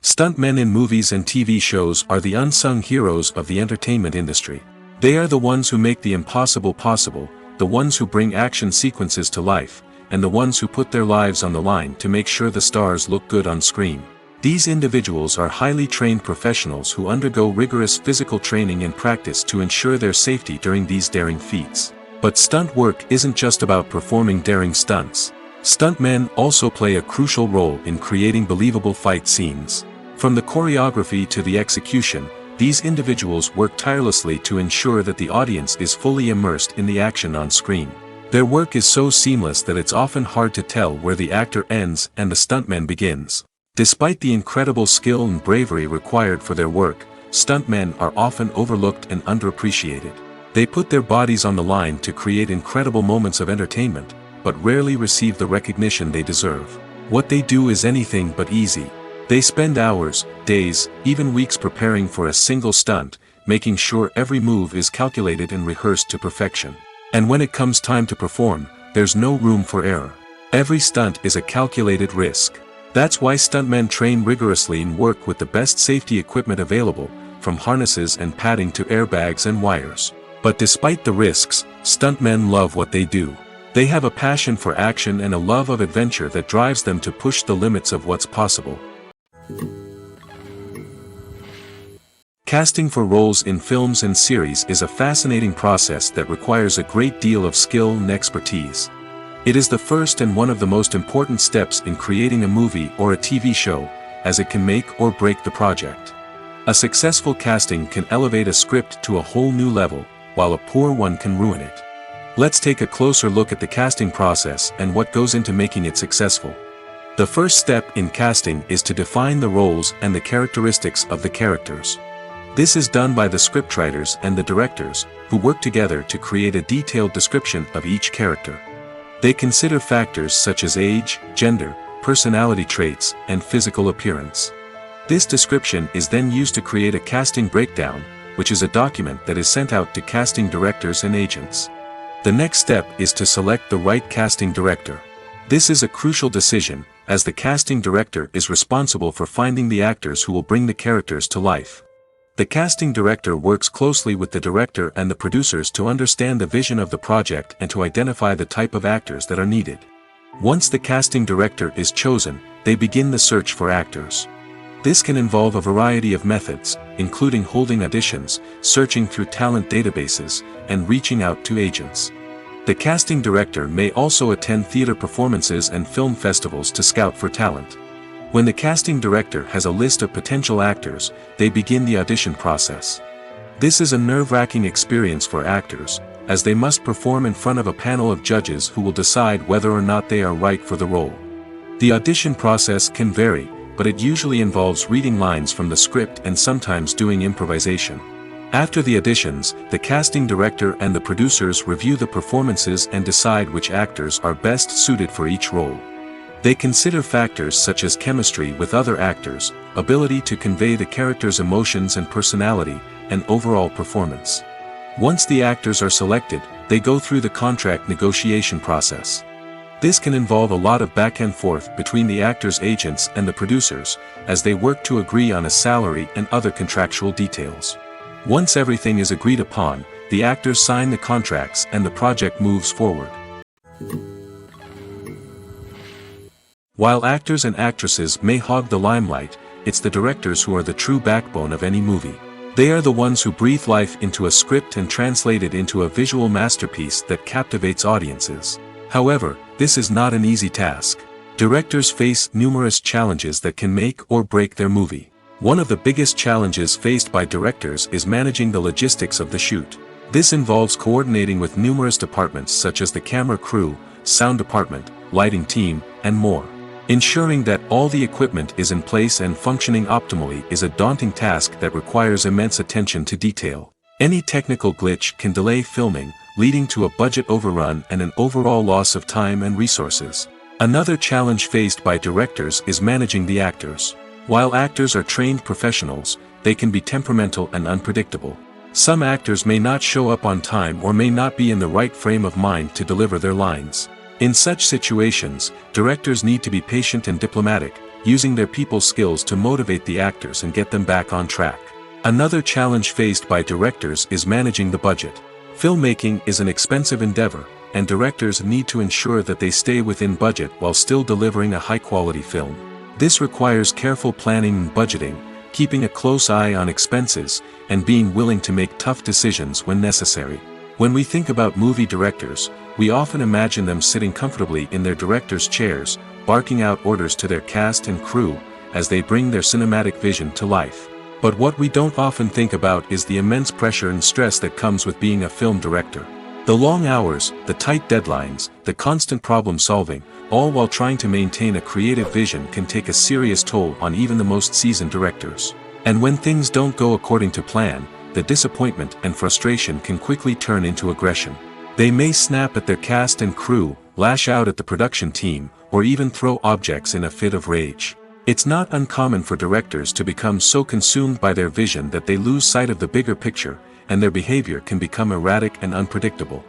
Stuntmen in movies and TV shows are the unsung heroes of the entertainment industry. They are the ones who make the impossible possible, the ones who bring action sequences to life, and the ones who put their lives on the line to make sure the stars look good on screen. These individuals are highly trained professionals who undergo rigorous physical training and practice to ensure their safety during these daring feats. But stunt work isn't just about performing daring stunts. Stuntmen also play a crucial role in creating believable fight scenes. From the choreography to the execution, these individuals work tirelessly to ensure that the audience is fully immersed in the action on screen. Their work is so seamless that it's often hard to tell where the actor ends and the stuntman begins. Despite the incredible skill and bravery required for their work, stuntmen are often overlooked and underappreciated. They put their bodies on the line to create incredible moments of entertainment, but rarely receive the recognition they deserve. What they do is anything but easy. They spend hours, days, even weeks preparing for a single stunt, making sure every move is calculated and rehearsed to perfection. And when it comes time to perform, there's no room for error. Every stunt is a calculated risk. That's why stuntmen train rigorously and work with the best safety equipment available, from harnesses and padding to airbags and wires. But despite the risks, stuntmen love what they do. They have a passion for action and a love of adventure that drives them to push the limits of what's possible. Casting for roles in films and series is a fascinating process that requires a great deal of skill and expertise. It is the first and one of the most important steps in creating a movie or a TV show, as it can make or break the project. A successful casting can elevate a script to a whole new level, while a poor one can ruin it. Let's take a closer look at the casting process and what goes into making it successful. The first step in casting is to define the roles and the characteristics of the characters. This is done by the scriptwriters and the directors, who work together to create a detailed description of each character. They consider factors such as age, gender, personality traits, and physical appearance. This description is then used to create a casting breakdown, which is a document that is sent out to casting directors and agents. The next step is to select the right casting director. This is a crucial decision, as the casting director is responsible for finding the actors who will bring the characters to life. The casting director works closely with the director and the producers to understand the vision of the project and to identify the type of actors that are needed. Once the casting director is chosen, they begin the search for actors. This can involve a variety of methods, including holding auditions, searching through talent databases, and reaching out to agents. The casting director may also attend theater performances and film festivals to scout for talent. When the casting director has a list of potential actors, they begin the audition process. This is a nerve-wracking experience for actors, as they must perform in front of a panel of judges who will decide whether or not they are right for the role. The audition process can vary, but it usually involves reading lines from the script and sometimes doing improvisation. After the auditions, the casting director and the producers review the performances and decide which actors are best suited for each role. They consider factors such as chemistry with other actors, ability to convey the character's emotions and personality, and overall performance. Once the actors are selected, they go through the contract negotiation process. This can involve a lot of back and forth between the actors' agents and the producers, as they work to agree on a salary and other contractual details. Once everything is agreed upon, the actors sign the contracts and the project moves forward. While actors and actresses may hog the limelight, it's the directors who are the true backbone of any movie. They are the ones who breathe life into a script and translate it into a visual masterpiece that captivates audiences. However, this is not an easy task. Directors face numerous challenges that can make or break their movie. One of the biggest challenges faced by directors is managing the logistics of the shoot. This involves coordinating with numerous departments such as the camera crew, sound department, lighting team, and more. Ensuring that all the equipment is in place and functioning optimally is a daunting task that requires immense attention to detail. Any technical glitch can delay filming, leading to a budget overrun and an overall loss of time and resources. Another challenge faced by directors is managing the actors. While actors are trained professionals, they can be temperamental and unpredictable. Some actors may not show up on time or may not be in the right frame of mind to deliver their lines. In such situations, directors need to be patient and diplomatic, using their people skills to motivate the actors and get them back on track. Another challenge faced by directors is managing the budget. Filmmaking is an expensive endeavor, and directors need to ensure that they stay within budget while still delivering a high-quality film. This requires careful planning and budgeting, keeping a close eye on expenses, and being willing to make tough decisions when necessary. When we think about movie directors, we often imagine them sitting comfortably in their director's chairs, barking out orders to their cast and crew, as they bring their cinematic vision to life. But what we don't often think about is the immense pressure and stress that comes with being a film director. The long hours, the tight deadlines, the constant problem solving, all while trying to maintain a creative vision can take a serious toll on even the most seasoned directors. And when things don't go according to plan, the disappointment and frustration can quickly turn into aggression. They may snap at their cast and crew, lash out at the production team, or even throw objects in a fit of rage. It's not uncommon for directors to become so consumed by their vision that they lose sight of the bigger picture, and their behavior can become erratic and unpredictable.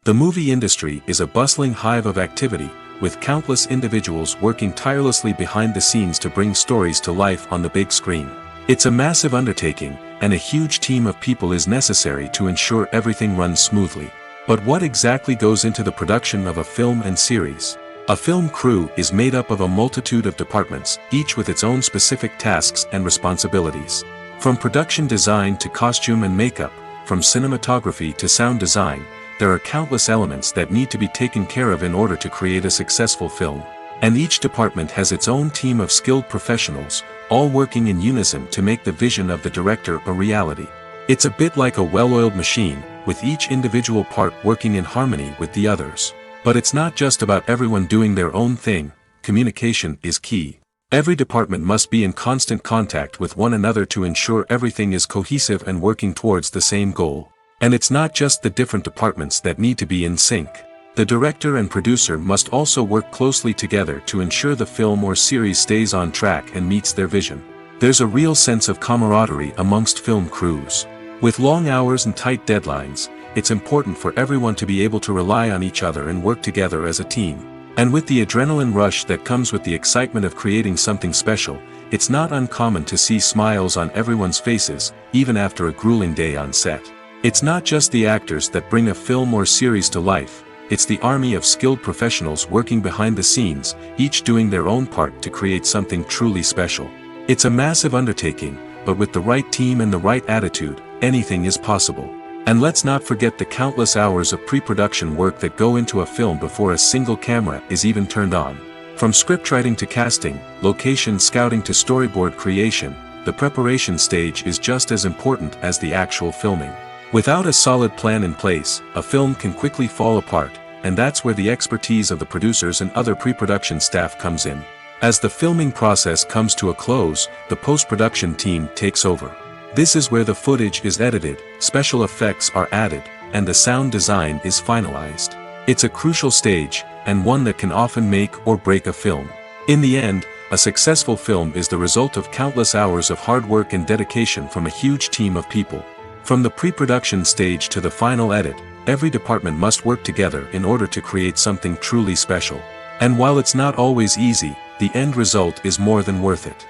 The movie industry is a bustling hive of activity, with countless individuals working tirelessly behind the scenes to bring stories to life on the big screen. It's a massive undertaking, and a huge team of people is necessary to ensure everything runs smoothly. But what exactly goes into the production of a film and series? A film crew is made up of a multitude of departments, each with its own specific tasks and responsibilities. From production design to costume and makeup, from cinematography to sound design, there are countless elements that need to be taken care of in order to create a successful film. And each department has its own team of skilled professionals, all working in unison to make the vision of the director a reality. It's a bit like a well-oiled machine, with each individual part working in harmony with the others. But it's not just about everyone doing their own thing. Communication is key. Every department must be in constant contact with one another to ensure everything is cohesive and working towards the same goal. And it's not just the different departments that need to be in sync. The director and producer must also work closely together to ensure the film or series stays on track and meets their vision. There's a real sense of camaraderie amongst film crews. With long hours and tight deadlines, it's important for everyone to be able to rely on each other and work together as a team. And with the adrenaline rush that comes with the excitement of creating something special, it's not uncommon to see smiles on everyone's faces, even after a grueling day on set. It's not just the actors that bring a film or series to life, it's the army of skilled professionals working behind the scenes, each doing their own part to create something truly special. It's a massive undertaking, but with the right team and the right attitude, anything is possible. And let's not forget the countless hours of pre-production work that go into a film before a single camera is even turned on. From scriptwriting to casting, location scouting to storyboard creation, the preparation stage is just as important as the actual filming. Without a solid plan in place, a film can quickly fall apart, and that's where the expertise of the producers and other pre-production staff comes in. As the filming process comes to a close, the post-production team takes over. This is where the footage is edited, special effects are added, and the sound design is finalized. It's a crucial stage, and one that can often make or break a film. In the end, a successful film is the result of countless hours of hard work and dedication from a huge team of people. From the pre-production stage to the final edit, every department must work together in order to create something truly special. And while it's not always easy, the end result is more than worth it.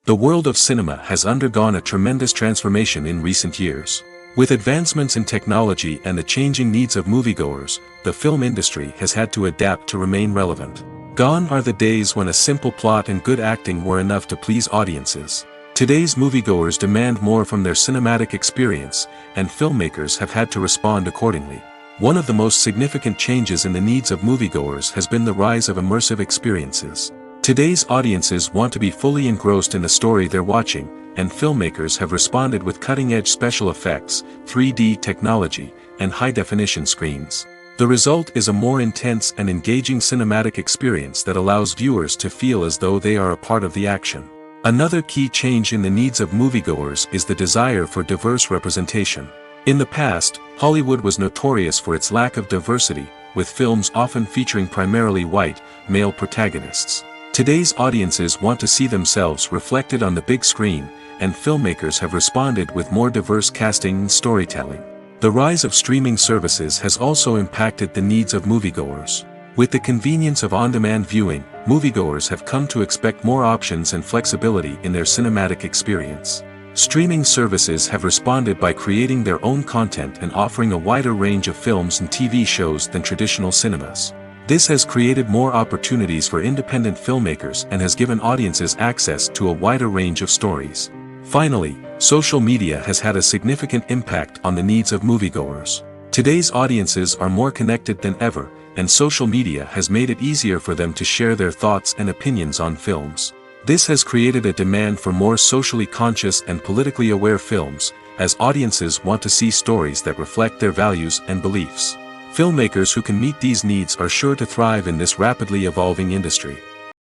The world of cinema has undergone a tremendous transformation in recent years. With advancements in technology and the changing needs of moviegoers, the film industry has had to adapt to remain relevant. Gone are the days when a simple plot and good acting were enough to please audiences. Today's moviegoers demand more from their cinematic experience, and filmmakers have had to respond accordingly. One of the most significant changes in the needs of moviegoers has been the rise of immersive experiences. Today's audiences want to be fully engrossed in the story they're watching, and filmmakers have responded with cutting-edge special effects, 3D technology, and high-definition screens. The result is a more intense and engaging cinematic experience that allows viewers to feel as though they are a part of the action. Another key change in the needs of moviegoers is the desire for diverse representation. In the past, Hollywood was notorious for its lack of diversity, with films often featuring primarily white, male protagonists. Today's audiences want to see themselves reflected on the big screen, and filmmakers have responded with more diverse casting and storytelling. The rise of streaming services has also impacted the needs of moviegoers. With the convenience of on-demand viewing, moviegoers have come to expect more options and flexibility in their cinematic experience. Streaming services have responded by creating their own content and offering a wider range of films and TV shows than traditional cinemas. This has created more opportunities for independent filmmakers and has given audiences access to a wider range of stories. Finally, social media has had a significant impact on the needs of moviegoers. Today's audiences are more connected than ever, and social media has made it easier for them to share their thoughts and opinions on films. This has created a demand for more socially conscious and politically aware films, as audiences want to see stories that reflect their values and beliefs. Filmmakers who can meet these needs are sure to thrive in this rapidly evolving industry.